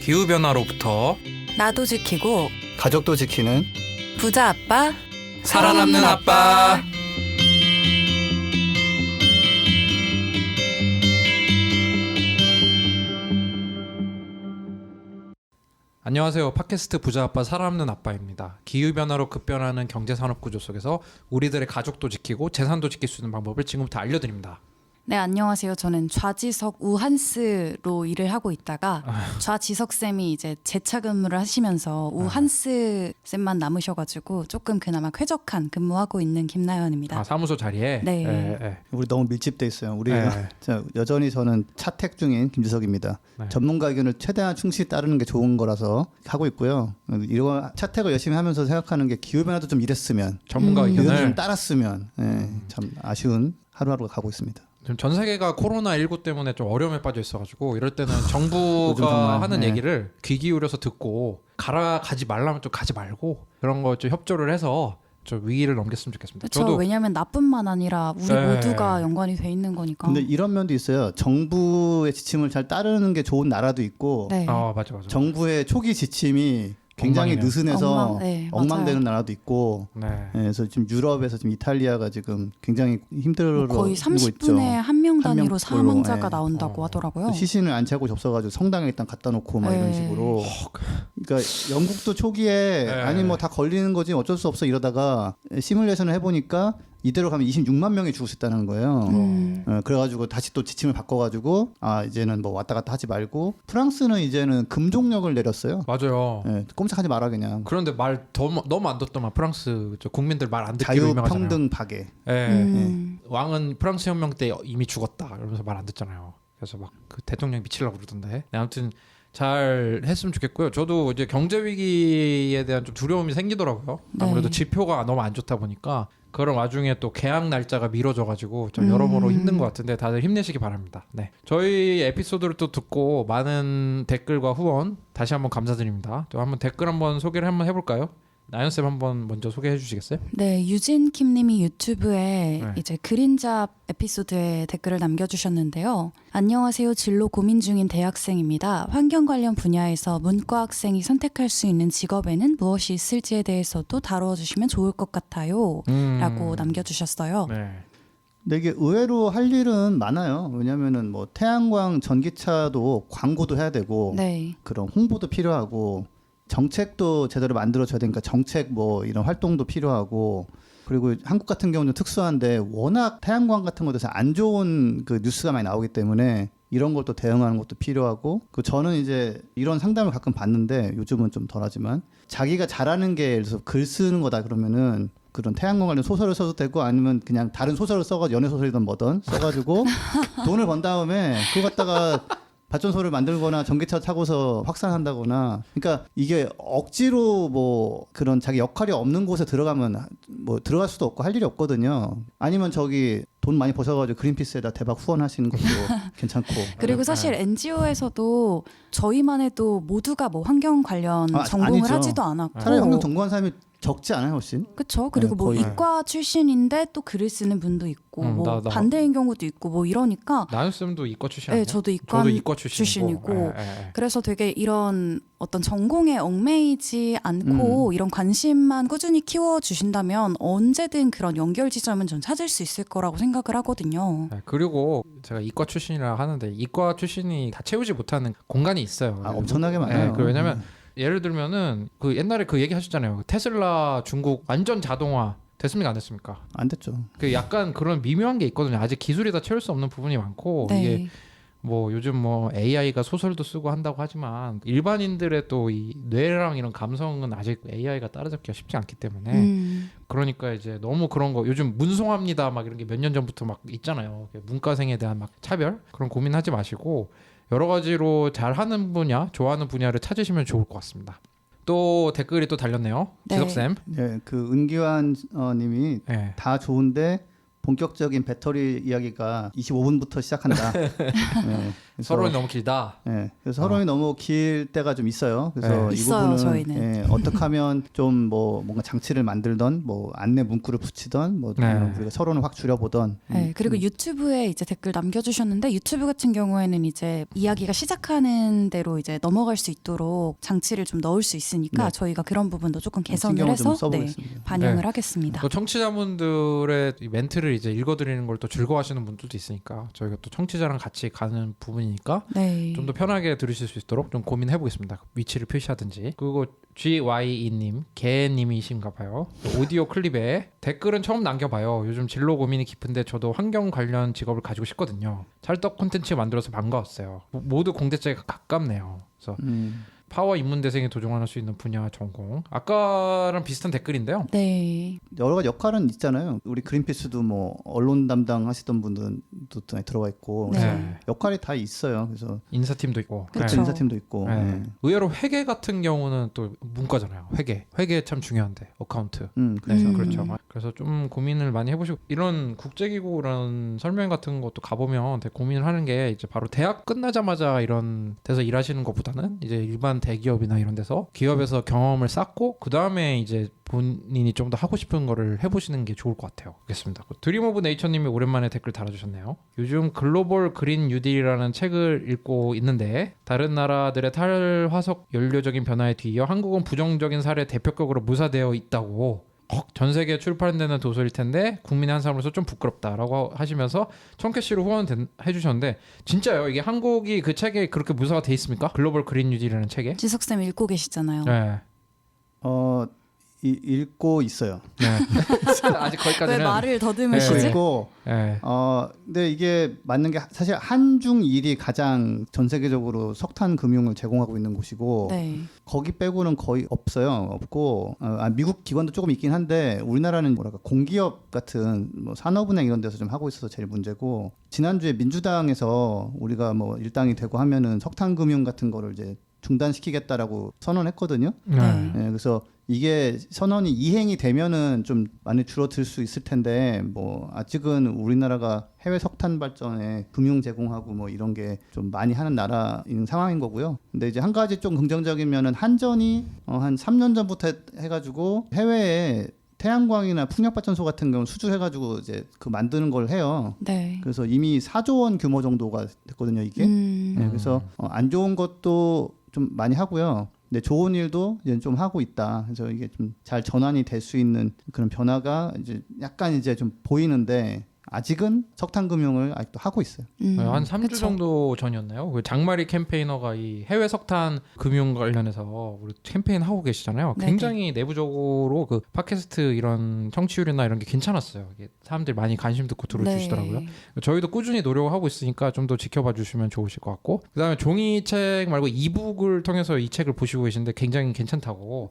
기후변화로부터 나도 지키고 가족도 지키는 부자 아빠 살아남는 아빠. 안녕하세요. 팟캐스트 부자 아빠 살아남는 아빠입니다. 기후변화로 급변하는 경제산업구조 속에서 우리들의 가족도 지키고 재산도 지킬 수 있는 방법을 지금부터 알려드립니다. 네, 안녕하세요. 저는 좌지석 우한스로 일을 하고 있다가 좌지석 쌤이 이제 재차 근무를 하시면서 우한스 쌤만 남으셔가지고 조금 그나마 쾌적한 근무하고 있는 김나연입니다. 사무소 자리에? 네. 우리 너무 밀집돼 있어요. 우리 네. 여전히 저는 차택 중인 김지석입니다. 네. 전문가 의견을 최대한 충실히 따르는 게 좋은 거라서 하고 있고요. 이런 차택을 열심히 하면서 생각하는 게 기후변화도 좀 이랬으면 전문가 의견을 의견을 좀 따랐으면 참 아쉬운 하루하루가 가고 있습니다. 지금 전 세계가 코로나19 때문에 좀 어려움에 빠져 있어가지고 이럴 때는 요즘 정부가 정말, 하는 네. 얘기를 귀 기울여서 듣고 가지 말라면 좀 가지 말고 그런 거 좀 협조를 해서 좀 위기를 넘겼으면 좋겠습니다. 그렇죠. 왜냐하면 나뿐만 아니라 우리 네. 모두가 연관이 돼 있는 거니까. 근데 이런 면도 있어요. 정부의 지침을 잘 따르는 게 좋은 나라도 있고 네. 맞아. 정부의 초기 지침이 굉장히 엉망이네요. 느슨해서 엉망되는 맞아요. 나라도 있고 네. 그래서 지금 유럽에서 지금 이탈리아가 지금 굉장히 힘들어지고 거의 있죠. 30분에 한 명 단위로 명 사망자가 네. 나온다고 하더라고요. 시신을 안 채고 접서가지고 성당에 일단 갖다 놓고 막 네. 이런 식으로. 그러니까 영국도 초기에 네. 아니 뭐 다 걸리는 거지 어쩔 수 없어 이러다가 시뮬레이션을 해보니까 이대로 가면 26만 명이 죽을 수 있다는 거예요. 그래가지고 다시 또 지침을 바꿔가지고 이제는 뭐 왔다 갔다 하지 말고 프랑스는 이제는 금종력을 내렸어요. 맞아요. 꼼짝하지 마라 그냥. 그런데 말 너무 안 듣더만 프랑스 국민들 말 안 듣기로 유명하잖아요. 자유평등 파괴. 왕은 프랑스 혁명 때 이미 죽었다 이러면서 말 안 듣잖아요. 그래서 막 그 대통령 미치려고 그러던데. 네, 아무튼 잘 했으면 좋겠고요. 저도 이제 경제 위기에 대한 좀 두려움이 생기더라고요. 아무래도 네. 지표가 너무 안 좋다 보니까 그런 와중에 또 개학 날짜가 미뤄져가지고 좀 여러모로 힘든 것 같은데 다들 힘내시기 바랍니다. 네, 저희 에피소드를 또 듣고 많은 댓글과 후원 다시 한번 감사드립니다. 또 한번 댓글 한번 소개를 한번 해볼까요? 나연쌤 한번 먼저 소개해 주시겠어요? 네, 유진킴님이 유튜브에 네. 이제 그린잡 에피소드에 댓글을 남겨주셨는데요. 안녕하세요. 진로 고민 중인 대학생입니다. 환경 관련 분야에서 문과 학생이 선택할 수 있는 직업에는 무엇이 있을지에 대해서도 다루어 주시면 좋을 것 같아요. 라고 남겨주셨어요. 네. 근데 이게 의외로 할 일은 많아요. 왜냐면은 뭐 태양광 전기차도 광고도 해야 되고 네. 그런 홍보도 필요하고 정책도 제대로 만들어줘야 되니까 정책 뭐 이런 활동도 필요하고 그리고 한국 같은 경우는 특수한데 워낙 태양광 같은 것에서 안 좋은 그 뉴스가 많이 나오기 때문에 이런 걸 또 대응하는 것도 필요하고 저는 이제 이런 상담을 가끔 받는데 요즘은 좀 덜하지만 자기가 잘하는 게 예를 들어서 글 쓰는 거다 그러면은 그런 태양광 관련 소설을 써도 되고 아니면 그냥 다른 소설을 써가지고 연애 소설이든 뭐든 써가지고 돈을 번 다음에 그거 갖다가 발전소를 만들거나 전기차 타고서 확산한다거나 그러니까 이게 억지로 뭐 그런 자기 역할이 없는 곳에 들어가면 뭐 들어갈 수도 없고 할 일이 없거든요. 아니면 저기 돈 많이 버셔가지고 그린피스에다 대박 후원하시는 것도 괜찮고. 그리고 사실 NGO에서도 저희만 해도 모두가 뭐 환경 관련 전공을 아니죠. 하지도 않았고 차라리 환경 전공한 사람이 적지 않아요 훨씬. 그렇죠. 그리고 뭐 거의. 이과 출신인데 또 글을 쓰는 분도 있고 뭐 나. 반대인 경우도 있고 뭐 이러니까 나연쌤도 이과 출신 아니에요? 네, 저도 이과 출신이고 예. 그래서 되게 이런 어떤 전공에 얽매이지 않고 이런 관심만 꾸준히 키워주신다면 언제든 그런 연결 지점은 전 찾을 수 있을 거라고 생각을 하거든요. 네, 그리고 제가 이과 출신이라 하는데 이과 출신이 다 채우지 못하는 공간이 있어요. 엄청나게 많아요. 왜냐면 예를 들면은 그 옛날에 그 얘기 하셨잖아요. 테슬라 중국 완전 자동화 됐습니까 안 됐습니까? 안 됐죠. 그 약간 그런 미묘한 게 있거든요. 아직 기술이 다 채울 수 없는 부분이 많고 네. 이게 뭐 요즘 뭐 AI가 소설도 쓰고 한다고 하지만 일반인들의 또 이 뇌랑 이런 감성은 아직 AI가 따라잡기가 쉽지 않기 때문에 그러니까 이제 너무 그런 거 요즘 문송합니다 막 이런 게 몇 년 전부터 막 있잖아요. 문과생에 대한 막 차별 그런 고민하지 마시고 여러 가지로 잘하는 분야 좋아하는 분야를 찾으시면 좋을 것 같습니다. 또 댓글이 또 달렸네요. 네. 지석쌤. 네, 그 은기환 님이 네. 다 좋은데 본격적인 배터리 이야기가 25분부터 시작한다. 네. 서론이 너무 길다. 예, 그래서 서론이 너무 길 때가 좀 있어요. 그래서 네. 이 있어요, 부분은 저희는. 예, 어떻게 하면 좀 뭐 뭔가 장치를 만들던 뭐 안내 문구를 붙이던 뭐 네. 우리가 서론을 확 줄여보던 네, 그리고 유튜브에 이제 댓글 남겨주셨는데 유튜브 같은 경우에는 이제 이야기가 시작하는 대로 이제 넘어갈 수 있도록 장치를 좀 넣을 수 있으니까 네. 저희가 그런 부분도 조금 개선을 신경을 좀 해서 네, 써보겠습니다. 반영을 네. 하겠습니다. 또 청취자분들의 이 멘트를 이제 읽어드리는 걸 또 즐거워하시는 분들도 있으니까 저희가 또 청취자랑 같이 가는 부분이니까 네. 좀 더 편하게 들으실 수 있도록 좀 고민해 보겠습니다. 위치를 표시하든지. 그리고 GYE님, 개님이신가 봐요. 오디오 클립에 댓글은 처음 남겨봐요. 요즘 진로 고민이 깊은데 저도 환경 관련 직업을 가지고 싶거든요. 찰떡 콘텐츠 만들어서 반가웠어요. 모두 공대째에 가깝네요. 그래서 파워 입문대생이 도전할 수 있는 분야 전공. 아까랑 비슷한 댓글인데요. 네. 여러 가지 역할은 있잖아요. 우리 그린피스도 뭐 언론 담당하시던 분들도 들어가 있고 네. 역할이 다 있어요. 그래서 인사팀도 있고. 그렇죠. 네. 인사팀도 있고. 네. 네. 의외로 회계 같은 경우는 또 문과잖아요. 회계 참 중요한데 어카운트. 그렇죠. 네, 그렇죠. 그래서 좀 고민을 많이 해보시고 이런 국제기구 이런 설명 같은 것도 가보면 되게 고민을 하는 게 이제 바로 대학 끝나자마자 이런 데서 일하시는 것보다는 이제 일반 대기업이나 이런 데서 기업에서 경험을 쌓고 그 다음에 이제 본인이 좀 더 하고 싶은 거를 해보시는 게 좋을 것 같아요. 알겠습니다. 드림 오브 네이처님이 오랜만에 댓글 달아주셨네요. 요즘 글로벌 그린 뉴딜이라는 책을 읽고 있는데 다른 나라들의 탈화석 연료적인 변화에 뒤이어 한국은 부정적인 사례 대표격으로 묘사되어 있다고 전 세계에 출판되는 도서일 텐데 국민의 한 사람으로서 좀 부끄럽다라고 하시면서 1000캐시로 후원 해주셨는데 진짜요? 이게 한국이 그 책에 그렇게 묘사가 돼 있습니까? 글로벌 그린 뉴딜이라는 책에? 지석쌤 읽고 계시잖아요. 네. 읽고 있어요. 네. 아직 왜 거기까지는 말을 더듬으시지? 네. 읽고 네. 근데 이게 맞는 게 사실 한중일이 가장 전 세계적으로 석탄 금융을 제공하고 있는 곳이고 네. 거기 빼고는 거의 없어요. 없고 미국 기관도 조금 있긴 한데 우리나라는 뭐랄까 공기업 같은 뭐 산업은행 이런 데서 좀 하고 있어서 제일 문제고 지난주에 민주당에서 우리가 뭐 일당이 되고 하면은 석탄 금융 같은 거를 이제 중단시키겠다라고 선언했거든요. 네. 네, 그래서 이게 선언이 이행이 되면은 좀 많이 줄어들 수 있을 텐데 뭐 아직은 우리나라가 해외 석탄 발전에 금융 제공하고 뭐 이런 게 좀 많이 하는 나라인 상황인 거고요. 근데 이제 한 가지 좀 긍정적인 면은 한전이 한 3년 전부터 해가지고 해외에 태양광이나 풍력발전소 같은 경우 수주해가지고 이제 그 만드는 걸 해요. 네. 그래서 이미 4조 원 규모 정도가 됐거든요, 이게. 네, 그래서 안 좋은 것도 좀 많이 하고요. 근데 좋은 일도 이제 좀 하고 있다. 그래서 이게 좀 잘 전환이 될 수 있는 그런 변화가 이제 약간 이제 좀 보이는데 아직은 석탄 금융을 아직도 하고 있어요. 한 3주 그쵸. 정도 전이었나요? 그 장마리 캠페이너가 이 해외 석탄 금융 관련해서 우리 캠페인 하고 계시잖아요. 네네. 굉장히 내부적으로 그 팟캐스트 이런 청취율이나 이런 게 괜찮았어요. 이게 사람들이 많이 관심 듣고 들어주시더라고요. 네. 저희도 꾸준히 노력하고 있으니까 좀 더 지켜봐 주시면 좋으실 것 같고 그다음에 종이책 말고 이북을 통해서 이 책을 보시고 계신데 굉장히 괜찮다고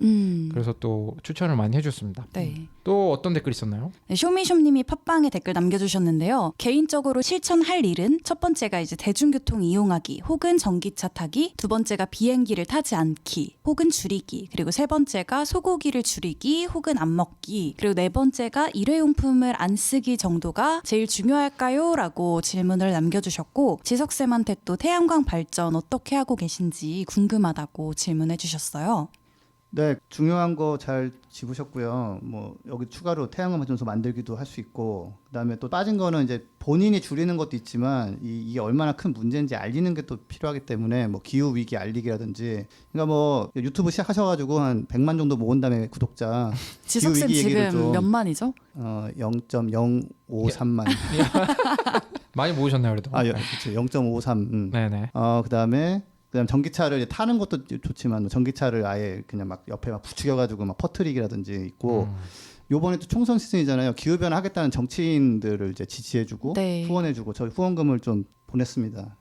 그래서 또 추천을 많이 해주셨습니다. 네. 또 어떤 댓글 있었나요? 네, 쇼미숍님이 팟빵에 댓글 남겨주셨는데요. 개인적으로 실천할 일은 첫 번째가 이제 대중교통 이용하기 혹은 전기차 타기, 두 번째가 비행기를 타지 않기 혹은 줄이기, 그리고 세 번째가 소고기를 줄이기 혹은 안 먹기, 그리고 네 번째가 일회용품을 안 쓰기 정도가 제일 중요할까요? 라고 질문을 남겨주셨고 지석쌤한테 또 태양광 발전 어떻게 하고 계신지 궁금하다고 질문해 주셨어요. 네, 중요한 거 잘 짚으셨고요. 뭐 여기 추가로 태양광 발전소 만들기도 할 수 있고, 그다음에 또 빠진 거는 이제 본인이 줄이는 것도 있지만 이게 얼마나 큰 문제인지 알리는 게 또 필요하기 때문에 뭐 기후 위기 알리기라든지, 그러니까 뭐 유튜브 시작하셔가지고 한 100만 정도 모은 다음에 구독자 지석쌤 기후 위기 얘기를 지금 좀, 몇 만이죠? 0.053만. 많이 모으셨나요, 그래도? 그렇죠. 0.53. 네네. 그다음 전기차를 이제 타는 것도 좋지만 전기차를 아예 그냥 막 옆에 막 부추겨가지고 막 퍼뜨리기라든지 있고 요번에 또 총선 시즌이잖아요. 기후 변화 하겠다는 정치인들을 이제 지지해주고 네. 후원해주고 저희 후원금을 좀 보냈습니다.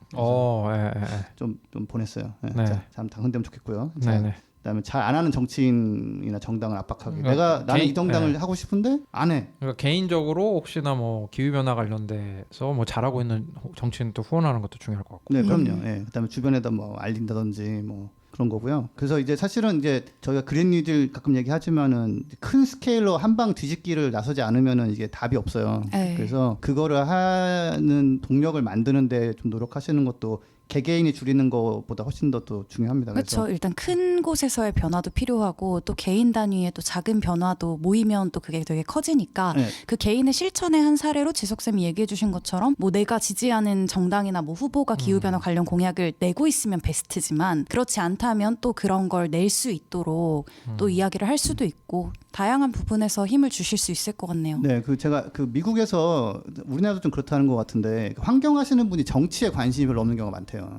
좀 보냈어요. 네. 네. 자, 참 당선되면 좋겠고요. 네네. 그다음에 잘 안 하는 정치인이나 정당을 압박하기. 그러니까 나는 이 정당을 하고 싶은데 안 해. 그러니까 개인적으로 혹시나 뭐 기후 변화 관련돼서 뭐 잘하고 있는 정치인 또 후원하는 것도 중요할 것 같고. 네, 그럼요. 예. 그다음에 주변에다 뭐 알린다든지 뭐 그런 거고요. 그래서 이제 사실은 이제 저희가 그린 뉴딜 가끔 얘기하지만은 큰 스케일로 한방 뒤집기를 나서지 않으면은 이게 답이 없어요. 에이. 그래서 그거를 하는 동력을 만드는데 좀 노력하시는 것도 개개인이 줄이는 것보다 훨씬 더 또 중요합니다. 그렇죠. 일단 큰 곳에서의 변화도 필요하고 또 개인 단위의 또 작은 변화도 모이면 또 그게 되게 커지니까 네. 그 개인의 실천의 한 사례로 지석쌤이 얘기해 주신 것처럼 뭐 내가 지지하는 정당이나 뭐 후보가 기후변화 관련 공약을 내고 있으면 베스트지만 그렇지 않다면 또 그런 걸 낼 수 있도록 또 이야기를 할 수도 있고 다양한 부분에서 힘을 주실 수 있을 것 같네요. 네, 제가 미국에서 우리나라도 좀 그렇다는 것 같은데 환경하시는 분이 정치에 관심이 별로 없는 경우가 많대요.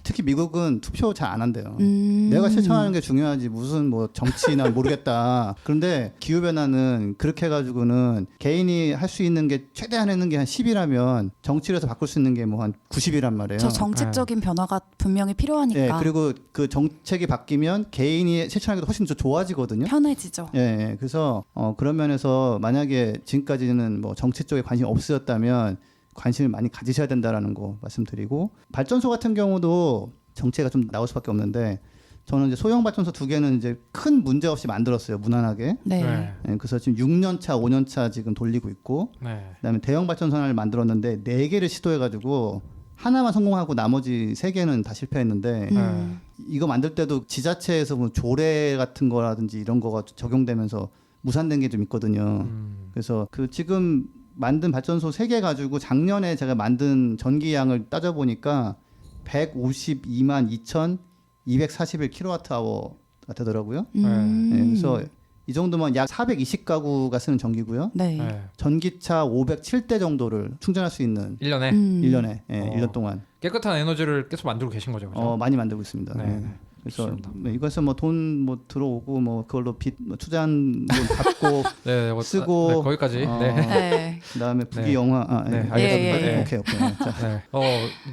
특히 미국은 투표 잘 안 한대요. 내가 실천하는 게 중요하지 무슨 뭐 정치나 모르겠다. 그런데 기후변화는 그렇게 해가지고는 개인이 할 수 있는 게 최대한 하는 게 한 10이라면 정치를 해서 바꿀 수 있는 게 뭐 한 90이란 말이에요. 저 정책적인 변화가 분명히 필요하니까. 네, 그리고 그 정책이 바뀌면 개인이 실천하는 게 훨씬 더 좋아지거든요. 편해지죠. 예, 그래서 그런 면에서 만약에 지금까지는 뭐 정치 쪽에 관심이 없으셨다면 관심을 많이 가지셔야 된다라는 거 말씀드리고 발전소 같은 경우도 정체가 좀 나올 수밖에 없는데 저는 이제 소형 발전소 2개는 이제 큰 문제 없이 만들었어요 무난하게. 네. 예, 그래서 지금 6년 차, 5년 차 지금 돌리고 있고 그다음에 대형 발전소 하나를 만들었는데 4개를 시도해가지고 하나만 성공하고 나머지 3개는 다 실패했는데 이거 만들 때도 지자체에서 뭐 조례 같은 거라든지 이런 거가 적용되면서 무산된 게 좀 있거든요. 그래서 그 지금 만든 발전소 3개 가지고 작년에 제가 만든 전기량을 따져보니까 152만 2,241kWh가 되더라고요. 네, 그래서 이 정도면 약 420가구가 쓰는 전기고요. 네. 전기차 507대 정도를 충전할 수 있는 1년에 1년에 1년 동안 깨끗한 에너지를 계속 만들고 계신 거죠. 그렇죠? 많이 만들고 있습니다. 네. 네. 그래서 이것서 뭐 돈 뭐 들어오고 뭐 그걸로 빚 투자한 돈 받고 네, 쓰고 네, 거기까지. 네. 네. 그다음에 부귀 네. 영화 네, 알겠습니다. 알겠습니다. 오케이. 자. 네.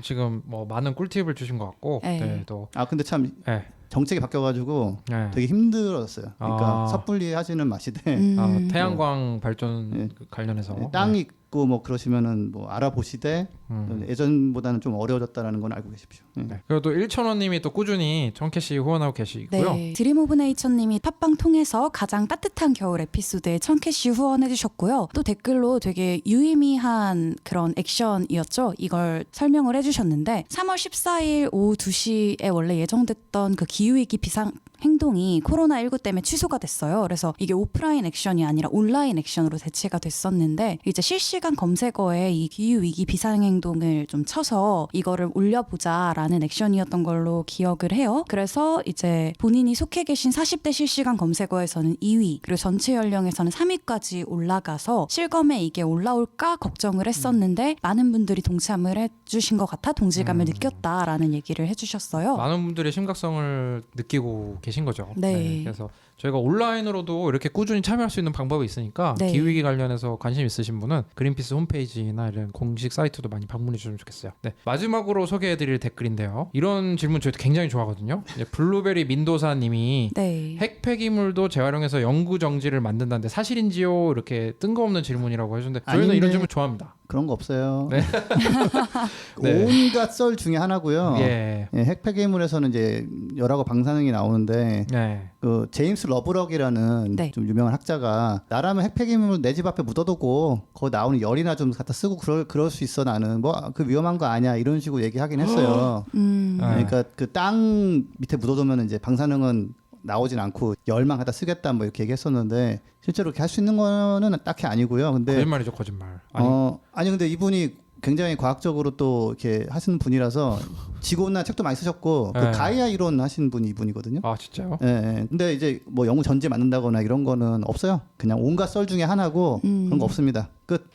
지금 뭐 많은 꿀팁을 주신 것 같고, 네. 또 근데 참 네. 정책이 바뀌어가지고 네. 되게 힘들었어요. 그러니까 아. 섣불리 하지는 마시되 태양광 발전 네. 관련해서 땅 있고 뭐 그러시면은 뭐 알아보시되 예전보다는 좀 어려워졌다라는 건 알고 계십시오. 네. 그리고 또 1,000원님이 또 꾸준히 청캐시 후원하고 계시고요. 네. 드림 오브 네이처님이 팟빵 통해서 가장 따뜻한 겨울 에피소드에 1000캐시 후원해주셨고요. 또 댓글로 되게 유의미한 그런 액션이었죠. 이걸 설명을 해주셨는데 3월 14일 오후 2시에 원래 예정됐던 그 기후위기 비상 행동이 코로나19 때문에 취소가 됐어요. 그래서 이게 오프라인 액션이 아니라 온라인 액션으로 대체가 됐었는데 이제 실시간 검색어에 이 기후위기 비상행동을 좀 쳐서 이거를 올려보자라는 액션이었던 걸로 기억을 해요. 그래서 이제 본인이 속해 계신 40대 실시간 검색어에서는 2위 그리고 전체 연령에서는 3위까지 올라가서 실검에 이게 올라올까 걱정을 했었는데 많은 분들이 동참을 해주신 것 같아 동질감을 느꼈다라는 얘기를 해주셨어요. 많은 분들이 심각성을 느끼고 계신 거죠. 네. 그래서 저희가 온라인으로도 이렇게 꾸준히 참여할 수 있는 방법이 있으니까 네. 기후위기 관련해서 관심 있으신 분은 그린피스 홈페이지나 이런 공식 사이트도 많이 방문해 주시면 좋겠어요. 네. 마지막으로 소개해드릴 댓글인데요. 이런 질문 저희도 굉장히 좋아하거든요. 블루베리 민도사님이 네. 핵 폐기물도 재활용해서 영구 정지를 만든다는데 사실인지요? 이렇게 뜬금없는 질문이라고 해주는데 저희는 아닌데. 이런 질문 좋아합니다. 그런 거 없어요. 네. 네. 온갖 썰 중에 하나고요. 예. 핵 폐기물에서는 이제 열하고 방사능이 나오는데 네. 그 제임스 러브럭이라는 네. 좀 유명한 학자가 나라면 핵 폐기물 내 집 앞에 묻어두고 거기 나오는 열이나 좀 갖다 쓰고 그럴 수 있어 나는 뭐 그 위험한 거 아니야 이런 식으로 얘기하긴 했어요. 그러니까 그 땅 밑에 묻어두면 이제 방사능은 나오진 않고 열만 갖다 쓰겠다 뭐 이렇게 얘기했었는데 실제로 그렇게 할 수 있는 거는 딱히 아니고요. 근데 거짓말이죠, 거짓말. 아니 근데 이분이 굉장히 과학적으로 또 이렇게 하시는 분이라서 지구온난 책도 많이 쓰셨고 그 네. 가이아 이론 하신 분이 이분이거든요. 아 진짜요? 예, 예. 근데 이제 뭐 영구 전지 맞는다거나 이런 거는 없어요. 그냥 온갖 썰 중에 하나고 그런 거 없습니다. 끝.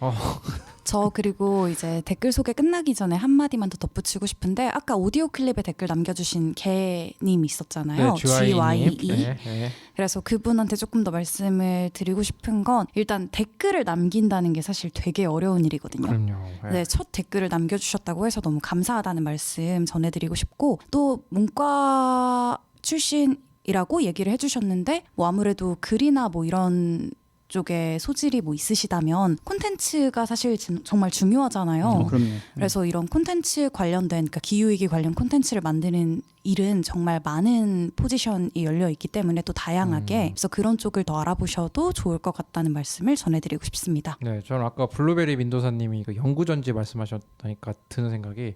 저 그리고 이제 댓글 소개 끝나기 전에 한마디만 더 덧붙이고 싶은데 아까 오디오 클립에 댓글 남겨주신 개님 있었잖아요. 네, GYE. GYE. 네. 그래서 그분한테 조금 더 말씀을 드리고 싶은 건 일단 댓글을 남긴다는 게 사실 되게 어려운 일이거든요. 그럼요. 네, 첫 댓글을 남겨주셨다고 해서 너무 감사하다는 말씀 전해드리고 싶고 또 문과 출신이라고 얘기를 해주셨는데 뭐 아무래도 글이나 뭐 이런 쪽에 소질이 뭐 있으시다면 콘텐츠가 사실 정말 중요하잖아요. 그럼요. 그래서 이런 콘텐츠 관련된 그러니까 기후위기 관련 콘텐츠를 만드는 일은 정말 많은 포지션이 열려 있기 때문에 또 다양하게 그래서 그런 쪽을 더 알아보셔도 좋을 것 같다는 말씀을 전해드리고 싶습니다. 네, 저는 아까 블루베리 민도사님이 그 영구전지 말씀하셨다니까 드는 생각이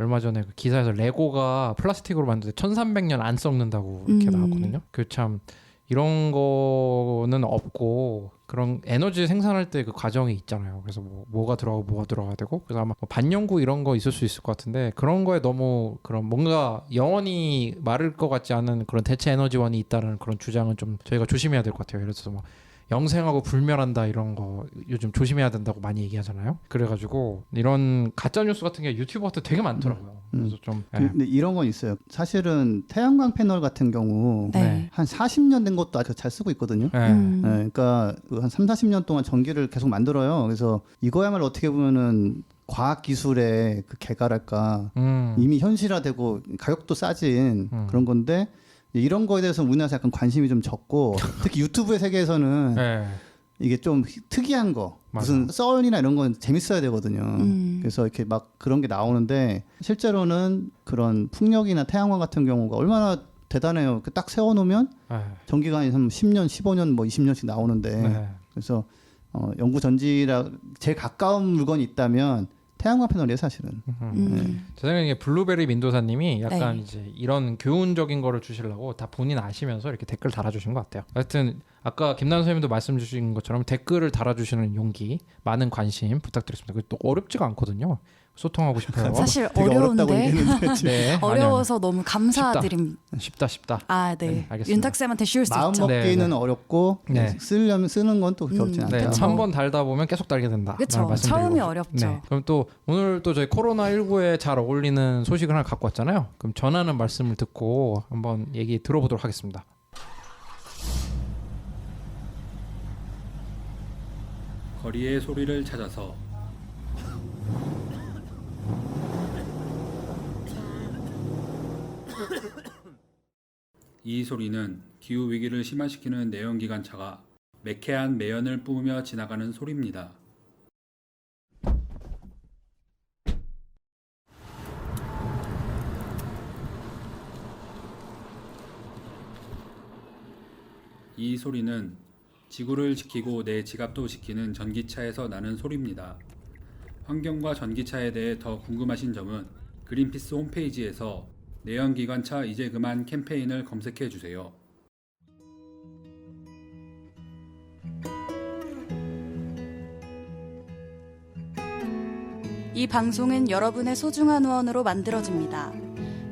얼마 전에 그 기사에서 레고가 플라스틱으로 만드는데 1300년 안 썩는다고 이렇게 나왔거든요. 그 참 이런 거는 없고 그런 에너지 생산할 때 그 과정이 있잖아요. 그래서 뭐가 들어가고 뭐가 들어가야 되고 그래서 아마 뭐 반영구 이런 거 있을 수 있을 것 같은데 그런 거에 너무 그런 뭔가 영원히 마를 것 같지 않은 그런 대체 에너지원이 있다는 그런 주장은 좀 저희가 조심해야 될 것 같아요. 예를 들어서 뭐 영생하고 불멸한다 이런 거 요즘 조심해야 된다고 많이 얘기하잖아요. 그래가지고 이런 가짜 뉴스 같은 게 유튜버한테 되게 많더라고요. 그래서 좀 근데 이런 건 있어요. 사실은 태양광 패널 같은 경우 네. 한 40년 된 것도 아주 잘 쓰고 있거든요. 네, 그러니까 그한 3, 40년 동안 전기를 계속 만들어요. 그래서 이거야말로 어떻게 보면은 과학 기술의 그 개발할까 이미 현실화되고 가격도 싸진 그런 건데 이런 거에 대해서 우리나라에서 약간 관심이 좀 적고 특히 유튜브의 세계에서는 이게 좀 특이한 거 무슨 썰이나 이런 건 재밌어야 되거든요. 그래서 이렇게 막 그런 게 나오는데 실제로는 그런 풍력이나 태양광 같은 경우가 얼마나 대단해요. 딱 세워놓으면 전기가 한 10년, 15년, 뭐 20년씩 나오는데 그래서 연구 전지라 제일 가까운 물건이 있다면 태양광 패널이에요, 사실은. 제 생각에 블루베리 민도사님이 약간 네. 이제 이런 교훈적인 거를 주시려고 다 본인 아시면서 이렇게 댓글 달아주신 것 같아요. 하여튼 아까 김나은 선생님도 말씀 주신 것처럼 댓글을 달아주시는 용기, 많은 관심 부탁드리겠습니다. 그게 또 어렵지가 않거든요. 소통하고 싶어요. 사실 되게 어렵다고 어려운데 얘기했는데 지금. 네, 어려워서 너무 감사드립니다. 쉽다. 아, 네. 알겠습니다. 윤탁쌤한테 쉬울 수 마음 있죠. 먹기는 네. 어렵고 네. 쓰려면 쓰는 건 또 그렇게 어렵진 네, 않다. 참- 3번 달다 보면 계속 달게 된다. 그쵸. 말씀드리고. 처음이 어렵죠. 네. 그럼 또 오늘 또 저희 코로나19에 잘 어울리는 소식을 하나 갖고 왔잖아요. 그럼 전하는 말씀을 듣고 한번 얘기 들어보도록 하겠습니다. 거리의 소리를 찾아서 이 소리는 기후위기를 심화시키는 내연기관차가 매캐한 매연을 뿜으며 지나가는 소리입니다. 이 소리는 지구를 지키고 내 지갑도 지키는 전기차에서 나는 소리입니다. 환경과 전기차에 대해 더 궁금하신 점은 그린피스 홈페이지에서 내연기관차 이제 그만 캠페인을 검색해 주세요. 이 방송은 여러분의 소중한 후원으로 만들어집니다.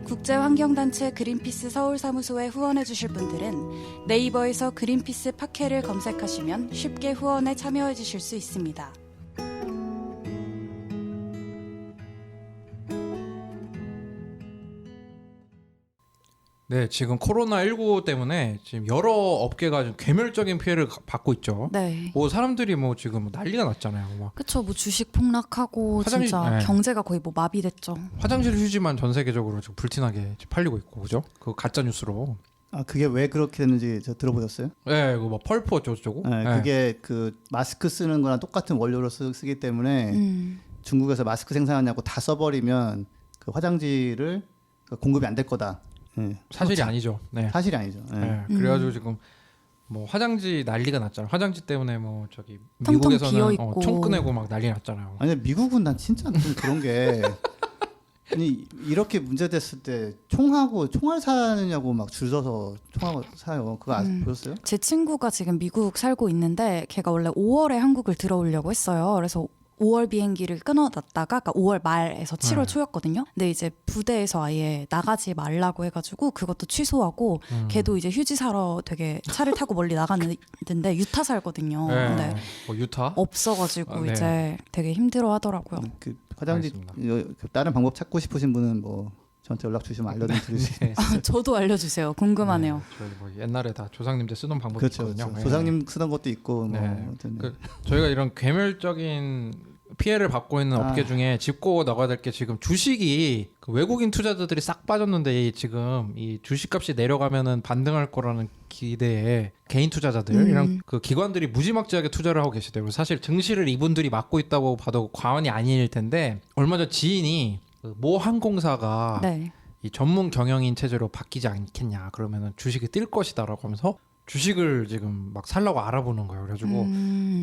국제환경단체 그린피스 서울사무소에 후원해주실 분들은 네이버에서 그린피스 팟캐를 검색하시면 쉽게 후원에 참여해주실 수 있습니다. 네, 지금 코로나19 때문에 지금 여러 업계가 좀 괴멸적인 피해를 받고 있죠. 네. 뭐 사람들이 뭐 지금 난리가 났잖아요. 막 그쵸, 뭐 주식 폭락하고 화장실- 진짜 네. 경제가 거의 뭐 마비됐죠. 화장실 휴지만 전 세계적으로 지금 불티나게 팔리고 있고, 그죠? 그 가짜 뉴스로. 아 그게 왜 그렇게 되는지 저 들어보셨어요? 네, 그뭐 펄프 어쩌고. 네, 그게 그 마스크 쓰는 거랑 똑같은 원료로 쓰기 때문에 중국에서 마스크 생산하냐고 다 써버리면 그 화장지를 공급이 안 될 거다. 네. 사실이 아니죠. 네. 사실이 아니죠. 네. 네. 그래가지고 지금 뭐 화장지 난리가 났잖아요. 화장지 때문에 뭐 저기 텅텅 미국에서는 비어있고. 총 꺼내고 막 난리 났잖아요. 아니 미국은 난 진짜 좀 그런 게 아니 이렇게 문제됐을 때 총하고 총알 사느냐고 막 줄 서서 총하고 사요. 그거 보셨어요? 제 친구가 지금 미국 살고 있는데 걔가 원래 5월에 한국을 들어오려고 했어요. 그래서 5월 비행기를 끊어놨다가 그러니까 5월 말에서 7월 초였거든요. 근데 이제 부대에서 아예 나가지 말라고 해가지고 그것도 취소하고 걔도 이제 휴지 사러 되게 차를 타고 멀리 나갔는데 유타 살거든요. 네. 근데 뭐 유타? 없어가지고 네. 이제 되게 힘들어하더라고요. 그 화장지 알겠습니다. 그 다른 방법 찾고 싶으신 분은 뭐 저한테 연락 주시면 알려드릴 수 있어요. 네. 저도 알려주세요. 궁금하네요. 네, 저희 뭐 옛날에 다 조상님들 쓰던 방법이 그렇죠. 있거든요. 그렇죠. 네. 조상님 쓰던 것도 있고 뭐 네. 아무튼 그 저희가 이런 괴멸적인 피해를 받고 있는 업계 중에 짚고 나가야 될 게 지금 주식이 그 외국인 투자자들이 싹 빠졌는데 지금 이 주식값이 내려가면은 반등할 거라는 기대에 개인 투자자들이랑 그 기관들이 무지막지하게 투자를 하고 계시대요. 사실 증시를 이분들이 맡고 있다고 봐도 과언이 아닐 텐데 얼마 전 지인이 그 모 항공사가 네. 이 전문 경영인 체제로 바뀌지 않겠냐 그러면은 주식이 뛸 것이다라고 하면서 주식을 지금 막 살라고 알아보는 거예요. 그래가지고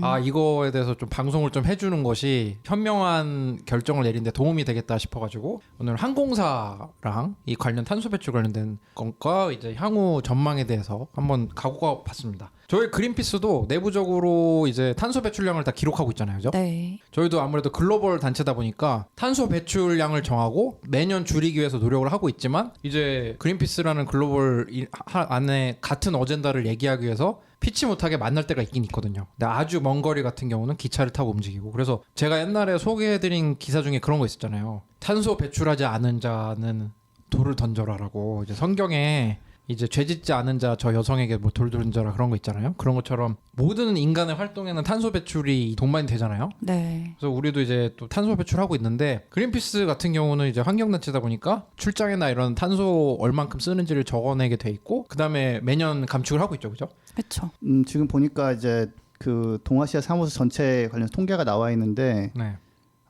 아 이거에 대해서 좀 방송을 좀 해주는 것이 현명한 결정을 내리는데 도움이 되겠다 싶어가지고 오늘 항공사랑 이 관련 탄소 배출 관련된 것과 이제 향후 전망에 대해서 한번 가고 봤습니다. 저희 그린피스도 내부적으로 이제 탄소 배출량을 다 기록하고 있잖아요, 그죠? 네. 저희도 아무래도 글로벌 단체다 보니까 탄소 배출량을 정하고 매년 줄이기 위해서 노력을 하고 있지만 이제 그린피스라는 글로벌 안에 같은 어젠다를 얘기하기 위해서 피치 못하게 만날 때가 있긴 있거든요. 근데 아주 먼 거리 같은 경우는 기차를 타고 움직이고 그래서 제가 옛날에 소개해드린 기사 중에 그런 거 있었잖아요. 탄소 배출하지 않은 자는 돌을 던져라라고 이제 성경에 이제 죄짓지 않은 자 저 여성에게 뭐 돌 던져라 그런 거 있잖아요. 그런 것처럼 모든 인간의 활동에는 탄소 배출이 동반이 되잖아요. 네. 그래서 우리도 이제 또 탄소 배출하고 있는데 그린피스 같은 경우는 이제 환경단체다 보니까 출장이나 이런 탄소 얼만큼 쓰는지를 적어내게 돼 있고 그다음에 매년 감축을 하고 있죠, 그죠? 그렇죠. 지금 보니까 이제 그 동아시아 사무소 전체 관련 통계가 나와 있는데 네.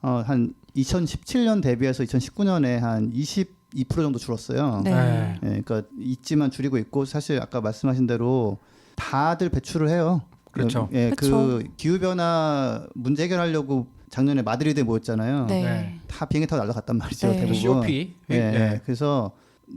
한 2017년 대비해서 2019년에 한 22% 정도 줄었어요. 네. 네. 예, 그러니까 있지만 줄이고 있고 사실 아까 말씀하신 대로 다들 배출을 해요. 그렇죠. 예, 그쵸. 그 기후 변화 문제 해결하려고 작년에 마드리드에 모였잖아요. 네. 네. 다 비행기 타고 날아갔단 말이죠. 네. 대부분. COP. 예, 예. 그래서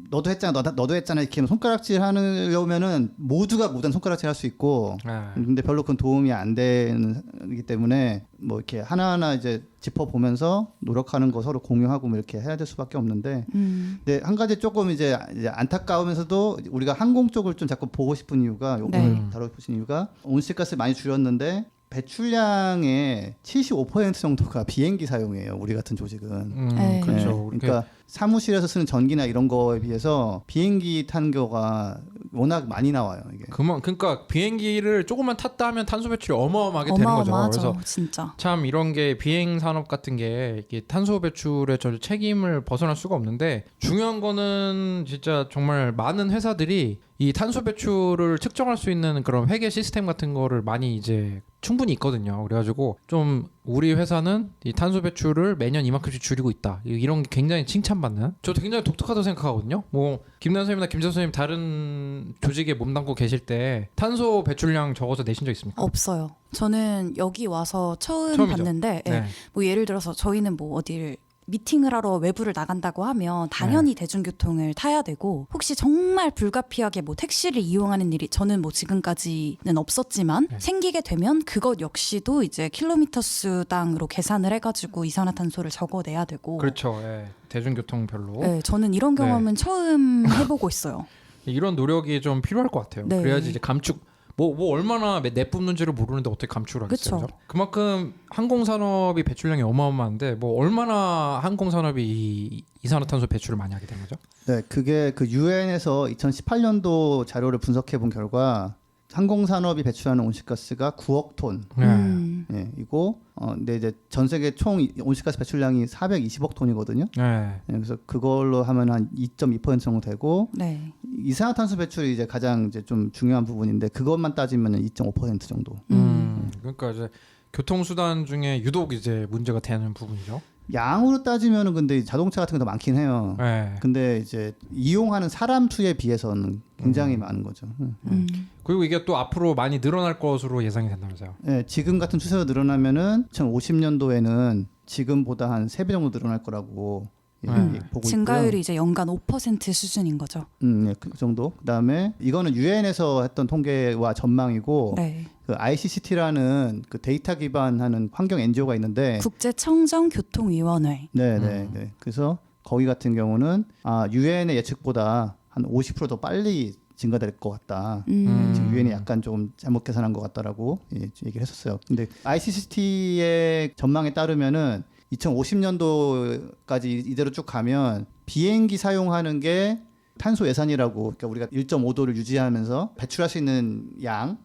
너도 했잖아, 너도 했잖아 이렇게 손가락질 하려면은 모두가 모든 손가락질 할 수 있고, 네. 근데 별로 그건 도움이 안 되기 때문에 뭐 이렇게 하나하나 이제 짚어 보면서 노력하는 거 서로 공유하고 뭐 이렇게 해야 될 수밖에 없는데, 근데 한 가지 조금 이제 안타까우면서도 우리가 항공 쪽을 좀 자꾸 보고 싶은 이유가 네. 오늘 다뤄보신 이유가 온실가스 많이 줄였는데. 배출량의 75% 정도가 비행기 사용이에요. 우리 같은 조직은. 네. 그렇죠. 네, 그러니까 사무실에서 쓰는 전기나 이런 거에 비해서 비행기 탄 경우가 워낙 많이 나와요. 이게. 그러니까 비행기를 조금만 탔다 하면 탄소 배출이 어마어마하게 되는 거죠. 어마어마하죠. 그래서 진짜. 참 이런 게 비행 산업 같은 게 이게 탄소 배출의 저 책임을 벗어날 수가 없는데 중요한 거는 진짜 정말 많은 회사들이 이 탄소 배출을 측정할 수 있는 그런 회계 시스템 같은 거를 많이 이제 충분히 있거든요. 그래가지고 좀 우리 회사는 이 탄소 배출을 매년 이만큼씩 줄이고 있다. 이런 게 굉장히 칭찬받는. 저도 굉장히 독특하다고 생각하거든요. 뭐 김난 선생님이나 김재선 선생님 다른 조직에 몸담고 계실 때 탄소 배출량 적어서 내신 적 있습니까? 없어요. 저는 여기 와서 처음 처음이죠. 봤는데 예. 네. 뭐 예를 들어서 저희는 뭐 어디를 미팅을 하러 외부를 나간다고 하면 당연히 대중교통을 타야 되고 혹시 정말 불가피하게 뭐 택시를 이용하는 일이 저는 뭐 지금까지는 없었지만 생기게 되면 그것 역시도 이제 킬로미터 수당으로 계산을 해가지고 이산화탄소를 적어내야 되고 그렇죠. 예. 대중교통별로. 네, 저는 이런 경험은 처음 해보고 있어요. 이런 노력이 좀 필요할 것 같아요. 네. 그래야지 이제 감축 뭐 얼마나 내뿜는지를 모르는데 어떻게 감축을 하겠어요? 그쵸. 그만큼 항공산업이 배출량이 어마어마한데 뭐 얼마나 항공산업이 이 이산화탄소 배출을 많이 하게 되는 거죠? 네, 그게 그 유엔에서 2018년도 자료를 분석해 본 결과 항공산업이 배출하는 온실가스가 9억 톤. 예, 이고 근데 이제 전 세계 총 온실가스 배출량이 420억 톤이거든요. 네. 예, 그래서 그걸로 하면 한 2.2% 정도 되고 네. 이산화탄소 배출이 이제 가장 이제 좀 중요한 부분인데 그것만 따지면 2.5% 정도. 그러니까 이제 교통수단 중에 유독 이제 문제가 되는 부분이죠. 양으로 따지면은 근데 자동차 같은 게 더 많긴 해요. 네. 근데 이제 이용하는 사람 수에 비해서는 굉장히 많은 거죠. 그리고 이게 또 앞으로 많이 늘어날 것으로 예상이 된다면서요. 네, 지금 같은 추세로 늘어나면은 2050년도에는 지금보다 한 3배 정도 늘어날 거라고 보고 증가율이 있고요. 이제 연간 5% 수준인 거죠. 네, 그 정도. 그다음에 이거는 유엔에서 했던 통계와 전망이고 네. 그 ICCT라는 그 데이터 기반하는 환경 NGO가 있는데 국제청정교통위원회. 네. 그래서 거기 같은 경우는 유엔의 예측보다 한 50% 더 빨리 증가될 것 같다. 지금 유엔이 약간 좀 잘못 계산한 것 같다라고 얘기를 했었어요. 근데 ICCT의 전망에 따르면은 2050년도까지 이대로 쭉 가면 비행기 사용하는 게 탄소 예산이라고, 그러니까 우리가 1.5도를 유지하면서 배출할 수 있는 양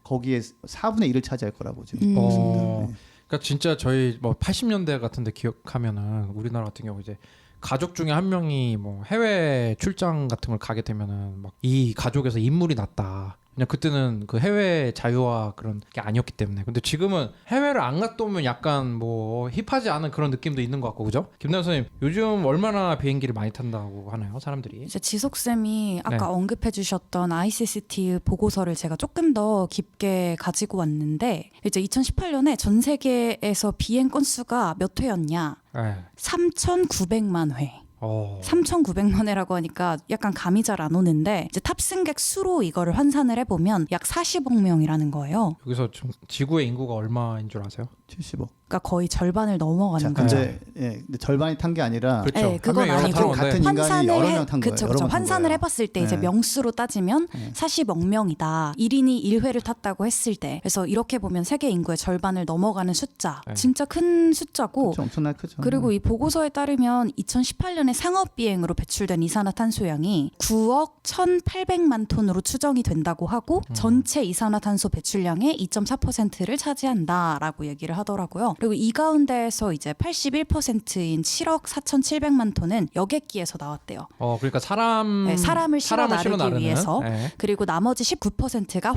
거기에 4분의 1을 차지할 거라고 지금 보고 있습니다. 네. 그러니까 진짜 저희 뭐 80년대 같은데 기억하면은 우리나라 같은 경우 이제 가족 중에 한 명이 뭐 해외 출장 같은 걸 가게 되면은 막 이 가족에서 인물이 났다. 그냥 그때는 그 해외 자유화 그런 게 아니었기 때문에. 근데 지금은 해외를 안 갔다 오면 약간 뭐 힙하지 않은 그런 느낌도 있는 것 같고, 그죠? 김남 선생님, 요즘 얼마나 비행기를 많이 탄다고 하나요, 사람들이? 이제 지속쌤이 아까 네. 언급해주셨던 ICCT 보고서를 제가 조금 더 깊게 가지고 왔는데, 이제 2018년에 전 세계에서 비행 건수가 몇 회였냐? 네. 3,900만 회. 3,900만 회라고 하니까 약간 감이 잘 안 오는데, 이제 탑승객 수로 이거를 환산을 해보면 약 40억 명이라는 거예요. 여기서 지구의 인구가 얼마인 줄 아세요? 70억. 그러니까 거의 절반을 넘어가는 자, 거죠. 근데, 근데 절반이 탄 게 아니라 그렇죠. 네, 그건 한 명이 아니고 여러 명 타는 건데. 같은 인간이 여러 명 탄 거예요. 그쵸, 여러 그쵸. 명탄 환산을 거예요. 해봤을 때 이제 네. 명수로 따지면 네. 40억 명이다. 1인이 1회를 탔다고 했을 때. 그래서 이렇게 보면 세계 인구의 절반을 넘어가는 숫자. 네. 진짜 큰 숫자고. 그쵸, 엄청나게 크죠. 그리고 이 보고서에 따르면 2018년에 상업 비행으로 배출된 이산화탄소량이 9억 1,800만 톤으로 추정이 된다고 하고 전체 이산화탄소 배출량의 2.4%를 차지한다라고 얘기를 하더라고요. 그리고 이 가운데에서 이제 81%인 7억 4,700만 톤은 여객기에서 나왔대요. 그러니까 사람을 사람을 실어 나르기 위해서. 네. 그리고 나머지 19%가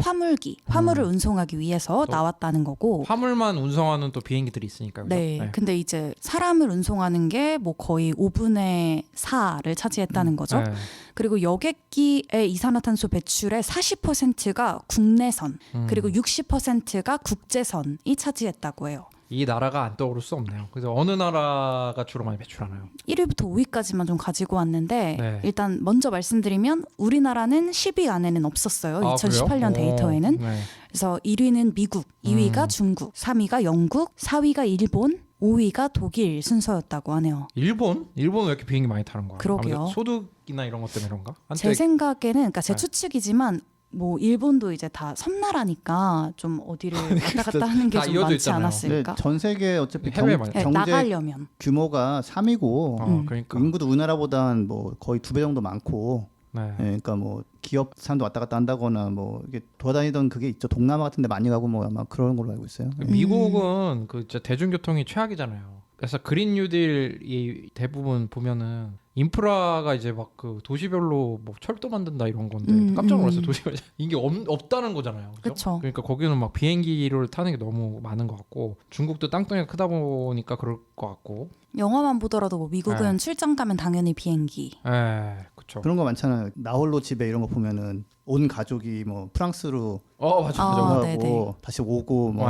화물을 운송하기 위해서 나왔다는 거고. 화물만 운송하는 또 비행기들이 있으니까요. 그죠? 네. 근데 이제 사람을 운송하는 게 뭐 거의 5분의 4를 차지했다는 거죠. 네. 그리고 여객기의 이산화탄소 배출의 40%가 국내선, 그리고 60%가 국제선이 차지했다고 해요. 이 나라가 안 떠오를 수 없네요. 그래서 어느 나라가 주로 많이 배출하나요? 1위부터 5위까지만 좀 가지고 왔는데 네. 일단 먼저 말씀드리면 우리나라는 10위 안에는 없었어요. 아, 2018년 그래요? 데이터에는. 네. 그래서 1위는 미국, 2위가 중국, 3위가 영국, 4위가 일본, 5위가 독일 순서였다고 하네요. 일본? 일본은 왜 이렇게 비행기 많이 타는 거야? 그러게요. 아무래도 소득이나 이런 것 때문에 그런가? 제 생각에는, 그러니까 제 네. 추측이지만 뭐 일본도 이제 다 섬나라니까 좀 어디를 왔다 갔다 하는 게 다 좀 이어져 많지 있잖아요. 않았을까? 전 세계 어차피 해외 많이 네, 경제 나가려면. 규모가 3위고 그러니까. 인구도 우리나라보다는 뭐 거의 2배 정도 많고 네. 그러니까 뭐 기업 사람도 왔다 갔다 한다거나 뭐 이게 돌아다니던 그게 있죠. 동남아 같은 데 많이 가고 뭐 아마 그런 걸로 알고 있어요. 미국은 그 진짜 대중교통이 최악이잖아요. 그래서 그린 뉴딜이 대부분 보면은 인프라가 이제 막 그 도시별로 뭐 철도 만든다 이런 건데 깜짝 놀랐어요. 도시가 이게 없다는 거잖아요. 그죠? 그쵸. 그러니까 거기는 막 비행기를 타는 게 너무 많은 것 같고 중국도 땅덩이가 크다 보니까 그럴 것 같고. 영화만 보더라도 뭐 미국은 네. 출장 가면 당연히 비행기. 그렇죠. 그런 거 많잖아요. 나홀로 집에 이런 거 보면은 온 가족이 뭐 프랑스로 맞아. 가고 네네. 다시 오고 뭐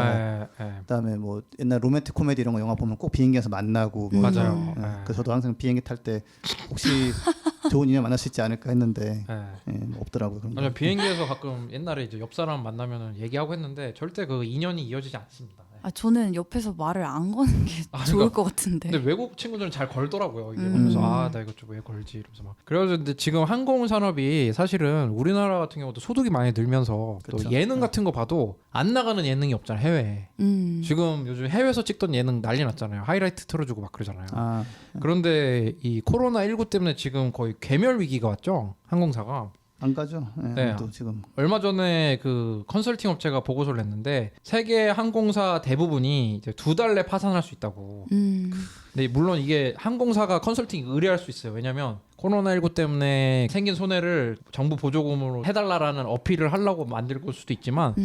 그다음에 뭐 옛날 로맨틱 코미디 이런 거 영화 보면 꼭 비행기에서 만나고 뭐 맞아요. 그래서 저도 항상 비행기 탈 때 혹시 좋은 인연 만날 수 있지 않을까 했는데 뭐 없더라고요. 그런 거. 맞아. 비행기에서 가끔 옛날에 이제 옆 사람 만나면은 얘기하고 했는데 절대 그 인연이 이어지지 않습니다. 저는 옆에서 말을 안 거는 게 좋을 것 같은데. 근데 외국 친구들은 잘 걸더라고요. 이게 보면서 나 이거 좀 왜 걸지 이러면서 막. 그래서 근데 지금 항공 산업이 사실은 우리나라 같은 경우도 소득이 많이 늘면서 그쵸. 또 예능 같은 거 봐도 안 나가는 예능이 없잖아요. 해외에. 지금 요즘 해외에서 찍던 예능 난리 났잖아요. 하이라이트 틀어주고 막 그러잖아요. 그런데 이 코로나19 때문에 지금 거의 괴멸 위기가 왔죠. 항공사가. 안 가죠. 네. 또 지금 얼마 전에 그 컨설팅 업체가 보고서를 냈는데 세계 항공사 대부분이 이제 2달 내 파산할 수 있다고. 근데 물론 이게 항공사가 컨설팅 의뢰할 수 있어요. 왜냐면 코로나19 때문에 생긴 손해를 정부 보조금으로 해달라라는 어필을 하려고 만들 걸 수도 있지만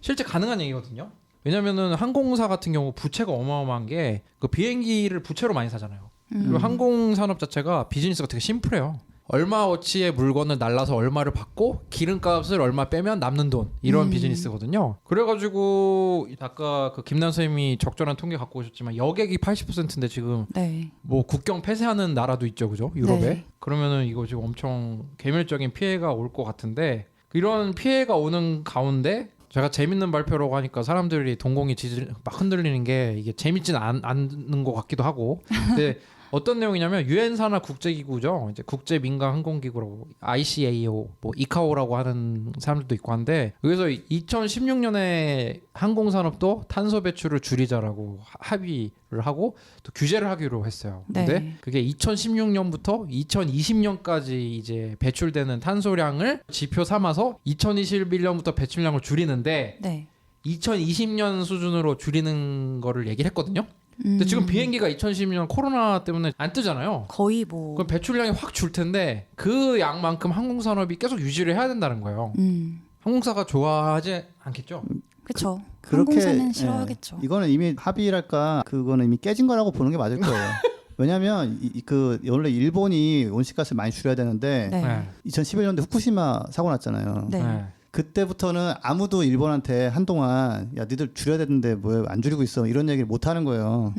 실제 가능한 얘기거든요. 왜냐면은 항공사 같은 경우 부채가 어마어마한 게 그 비행기를 부채로 많이 사잖아요. 그리고 항공산업 자체가 비즈니스가 되게 심플해요. 얼마어치의 물건을 날라서 얼마를 받고 기름값을 얼마 빼면 남는 돈 이런 비즈니스거든요. 그래가지고 아까 그 김남 선생님이 적절한 통계 갖고 오셨지만 여객이 80%인데 지금 네. 뭐 국경 폐쇄하는 나라도 있죠, 그죠? 유럽에. 네. 그러면은 이거 지금 엄청 괴멸적인 피해가 올 것 같은데 이런 피해가 오는 가운데 제가 재밌는 발표라고 하니까 사람들이 동공이 막 흔들리는 게 이게 재밌진 않는 것 같기도 하고. 근데 어떤 내용이냐면 유엔 산하 국제기구죠. 이제 국제 민간 항공기구라고 ICAO, 뭐 이카오라고 하는 사람들도 있고 한데 여기서 2016년에 항공산업도 탄소 배출을 줄이자라고 합의를 하고 또 규제를 하기로 했어요. 근데 네. 그게 2016년부터 2020년까지 이제 배출되는 탄소량을 지표 삼아서 2021년부터 배출량을 줄이는데 네. 2020년 수준으로 줄이는 거를 얘기를 했거든요. 근데 지금 비행기가 2012년 코로나 때문에 안 뜨잖아요. 거의 뭐. 그럼 배출량이 확 줄 텐데 그 양만큼 항공산업이 계속 유지를 해야 된다는 거예요. 항공사가 좋아하지 않겠죠? 그렇죠. 그렇게 항공사는 싫어하겠죠. 이거는 이미 합의랄까 그거는 이미 깨진 거라고 보는 게 맞을 거예요. 왜냐하면 그 원래 일본이 온실가스를 많이 줄여야 되는데 네. 2011년도에 후쿠시마 사고 났잖아요. 네. 그때부터는 아무도 일본한테 한동안 야 니들 줄여야 되는데 뭐 안 줄이고 있어 이런 얘기를 못 하는 거예요.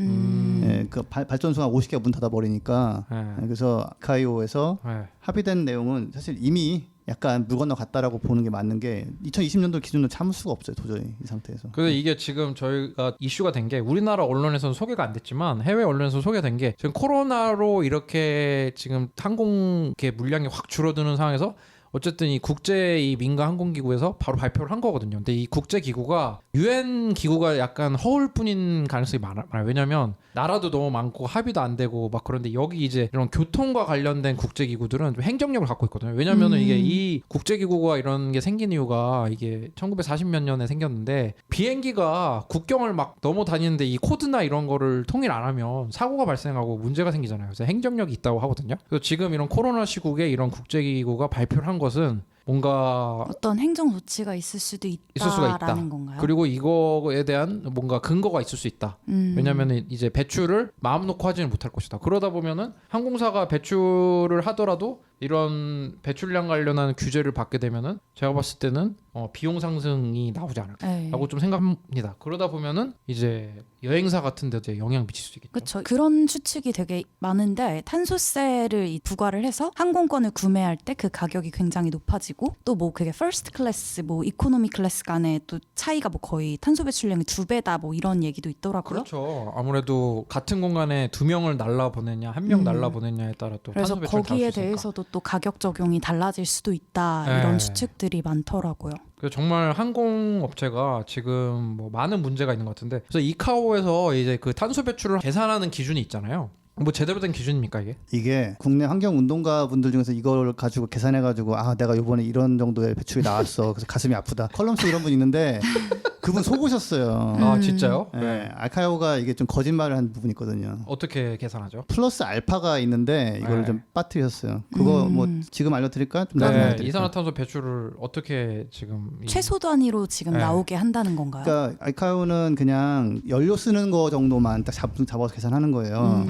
그 발전소가 50개가 문 닫아 버리니까. 그래서 아카이오에서 합의된 내용은 사실 이미 약간 물 건너 갔다라고 보는 게 맞는 게 2020년도 기준으로 참을 수가 없어요 도저히 이 상태에서. 그래서 이게 지금 저희가 이슈가 된 게 우리나라 언론에서는 소개가 안 됐지만 해외 언론에서 소개된 게 지금 코로나로 이렇게 지금 항공 물량이 확 줄어드는 상황에서 어쨌든 이 국제 이 민간 항공기구에서 바로 발표를 한 거거든요. 근데 이 국제 기구가 UN 기구가 약간 허울 뿐인 가능성이 많아요. 왜냐면 나라도 너무 많고 합의도 안 되고 막 그런데 여기 이제 이런 교통과 관련된 국제 기구들은 좀 행정력을 갖고 있거든요. 왜냐면은 이게 이 국제 기구가 이런 게 생긴 이유가 이게 1940몇 년에 생겼는데 비행기가 국경을 막 넘어 다니는데 이 코드나 이런 거를 통일 안 하면 사고가 발생하고 문제가 생기잖아요. 그래서 행정력이 있다고 하거든요. 그래서 지금 이런 코로나 시국에 이런 국제 기구가 발표를 한 것은 뭔가 어떤 행정 조치가 있을 수도 있을 수가 있다. 있다라는 건가요? 그리고 이거에 대한 뭔가 근거가 있을 수 있다. 왜냐면은 이제 배출을 마음 놓고 하지는 못할 것이다. 그러다 보면은 항공사가 배출을 하더라도 이런 배출량 관련한 규제를 받게 되면은 제가 봤을 때는 비용 상승이 나오지 않을까라고 좀 생각합니다. 그러다 보면은 이제 여행사 같은 데도 영향 미칠 수 있겠죠. 그렇죠. 그런 추측이 되게 많은데 탄소세를 부과를 해서 항공권을 구매할 때 그 가격이 굉장히 높아지고 또 뭐 그게 퍼스트 클래스 뭐 이코노미 클래스 간에 또 차이가 뭐 거의 탄소 배출량이 2배다 뭐 이런 얘기도 있더라고요. 그렇죠. 아무래도 같은 공간에 2명을 날라 보내냐 1명 날라 보내냐에 따라 또 그래서 탄소 배출이 다를 거기에 수 있으니까. 대해서도 또 가격 적용이 달라질 수도 있다 네. 이런 추측들이 많더라고요. 정말 항공업체가 지금 뭐 많은 문제가 있는 것 같은데 그래서 이카오에서 이제 그 탄소 배출을 계산하는 기준이 있잖아요. 뭐 제대로 된 기준입니까 이게? 이게 국내 환경 운동가 분들 중에서 이걸 가지고 계산해 가지고 아 내가 이번에 이런 정도의 배출이 나왔어 그래서 가슴이 아프다 컬럼스 이런 분 있는데 그분 속으셨어요. 아 진짜요? 네. 알카이오가 이게 좀 거짓말을 한 부분이 있거든요. 어떻게 계산하죠? 플러스 알파가 있는데 이걸 네. 좀 빠뜨렸어요. 그거 뭐 지금 알려드릴까요? 좀 나중에 네, 알려드릴까요? 이산화탄소 배출을 어떻게 지금 최소 단위로 지금 네. 나오게 한다는 건가요? 그러니까 알카이오는 그냥 연료 쓰는 거 정도만 딱 잡아서 계산하는 거예요.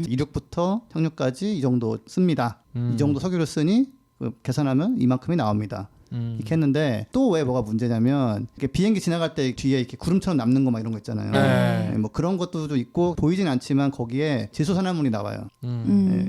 이륙부터 착륙까지 이 정도 씁니다. 이 정도 석유를 쓰니 계산하면 이만큼이 나옵니다. 이렇게 했는데 또 왜 뭐가 문제냐면 이렇게 비행기 지나갈 때 뒤에 이렇게 구름처럼 남는 거 막 이런 거 있잖아요. 네. 뭐 그런 것도 좀 있고 보이진 않지만 거기에 질소산화물이 나와요.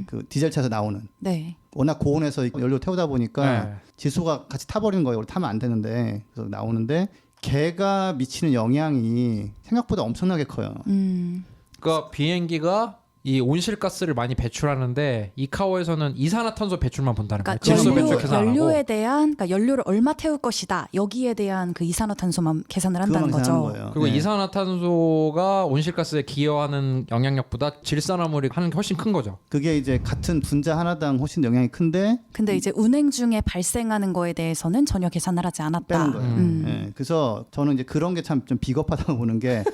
그 디젤차에서 나오는. 네. 워낙 고온에서 연료 태우다 보니까 네. 질소가 같이 타버리는 거예요. 원래 타면 안 되는데 그래서 나오는데 걔가 미치는 영향이 생각보다 엄청나게 커요. 그러니까 비행기가 이 온실가스를 많이 배출하는데 이카오에서는 이산화탄소 배출만 본다는 거예요. 그러니까 질소 배출 계산 안 하고. 연료에 대한 그러니까 연료를 얼마 태울 것이다. 여기에 대한 그 이산화탄소만 계산을 한다는 그거만 계산하는 거죠. 거예요. 그리고 네. 이산화탄소가 온실가스에 기여하는 영향력보다 질산화물이 하는 게 훨씬 큰 거죠. 그게 이제 같은 분자 하나당 훨씬 영향이 큰데 근데 이제 운행 중에 발생하는 거에 대해서는 전혀 계산을 하지 않았다. 빼는 거예요. 예, 그래서 저는 이제 그런 게 참 좀 비겁하다고 보는 게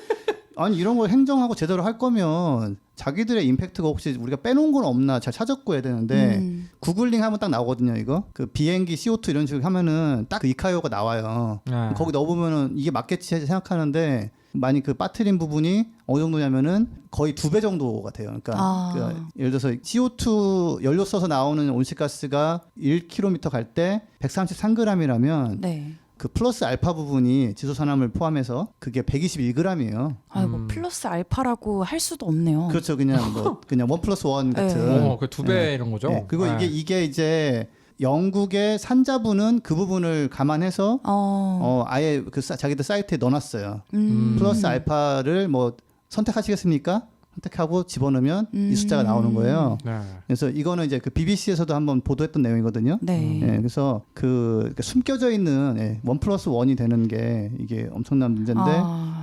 아니 이런 걸 행정하고 제대로 할 거면 자기들의 임팩트가 혹시 우리가 빼놓은 건 없나 잘 찾아고 해야 되는데 구글링 하면 딱 나오거든요. 이거 그 비행기 CO2 이런 식으로 하면은 딱 그 이카이오가 나와요. 네. 거기 넣어보면은 이게 맞겠지 생각하는데 많이 그 빠뜨린 부분이 어느 정도냐면은 거의 2배 정도가 돼요. 그러니까 그 예를 들어서 CO2 연료 써서 나오는 온실가스가 1km 갈 때 133g이라면 네. 그 플러스 알파 부분이 지소산화물 포함해서 그게 121g이에요. 아이고 플러스 알파라고 할 수도 없네요. 그렇죠. 그냥 뭐 그냥 1+1 같은. 그 2배 이런 거죠. 네. 그리고 네. 이게 이제 영국의 산자부는 그 부분을 감안해서 아예 그 자기들 사이트에 넣어놨어요. 플러스 알파를 뭐 선택하시겠습니까? 선택하고 집어넣으면 이 숫자가 나오는 거예요. 네. 그래서 이거는 이제 그 BBC에서도 한번 보도했던 내용이거든요. 네. 예, 그래서 그러니까 숨겨져 있는 1+1이 되는 게 이게 엄청난 문제인데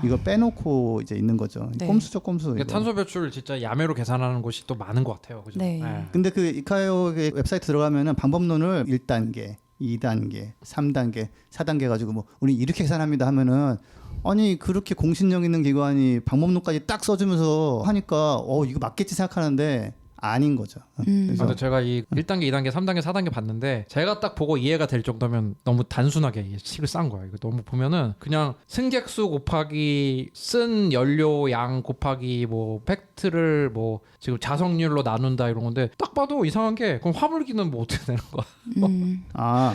이걸 빼놓고 이제 있는 거죠. 네. 꼼수죠, 꼼수. 그러니까 이거. 탄소 배출을 진짜 야매로 계산하는 곳이 또 많은 것 같아요. 그죠? 네. 근데 그 이카이오의 웹사이트 들어가면은 방법론을 1단계, 2단계, 3단계, 4단계 가지고 뭐 우리 이렇게 계산합니다 하면은 아니 그렇게 공신력 있는 기관이 방법론까지 딱 써주면서 하니까 이거 맞겠지 생각하는데 아닌 거죠. 아, 그래서 근데 제가 이 1단계, 2단계, 3단계, 4단계 봤는데 제가 딱 보고 이해가 될 정도면 너무 단순하게 이게 식을 싼 거야. 이거 너무 보면은 그냥 승객수 곱하기 쓴 연료 양 곱하기 뭐 팩트를 뭐 지금 자석률로 나눈다 이런 건데 딱 봐도 이상한 게 그럼 화물기는 뭐 어떻게 되는 거야? 아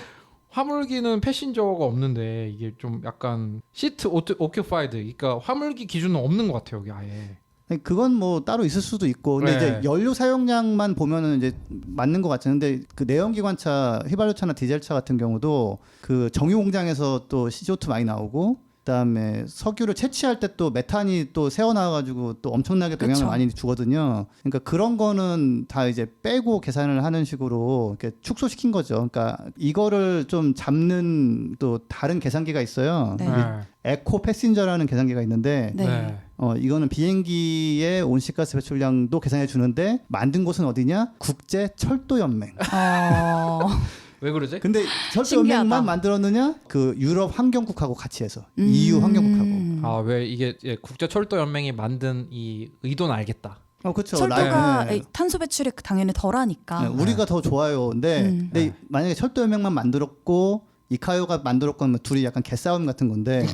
화물기는 패신저가 없는데 이게 좀 약간 시트 오큐파이드 그러니까 화물기 기준은 없는 것 같아요. 여기 아예. 그건 뭐 따로 있을 수도 있고 근데 네. 이제 연료 사용량만 보면은 이제 맞는 것 같죠. 근데 그 내연기관차, 휘발유차나 디젤차 같은 경우도 그 정유 공장에서 또 CO2 많이 나오고 그다음에 석유를 채취할 때 또 메탄이 또 새어나와가지고 또 엄청나게 영향을 그쵸. 많이 주거든요. 그러니까 그런 거는 다 이제 빼고 계산을 하는 식으로 이렇게 축소시킨 거죠. 그러니까 이거를 좀 잡는 또 다른 계산기가 있어요. 네. 에코 패신저라는 계산기가 있는데 네. 이거는 비행기의 온실가스 배출량도 계산해 주는데 만든 곳은 어디냐? 국제 철도 연맹. 왜 그러지? 근데 철도 신기하다. 연맹만 만들었느냐? 그 유럽 환경국하고 같이 해서 EU 환경국하고. 아 왜 이게 국제철도연맹이 만든 이 의도는 알겠다. 그렇죠. 철도가 네. 탄소 배출이 당연히 덜하니까. 네, 우리가 더 좋아요. 근데 만약에 철도 연맹만 만들었고 이카요가 만들었고 하면 둘이 약간 개싸움 같은 건데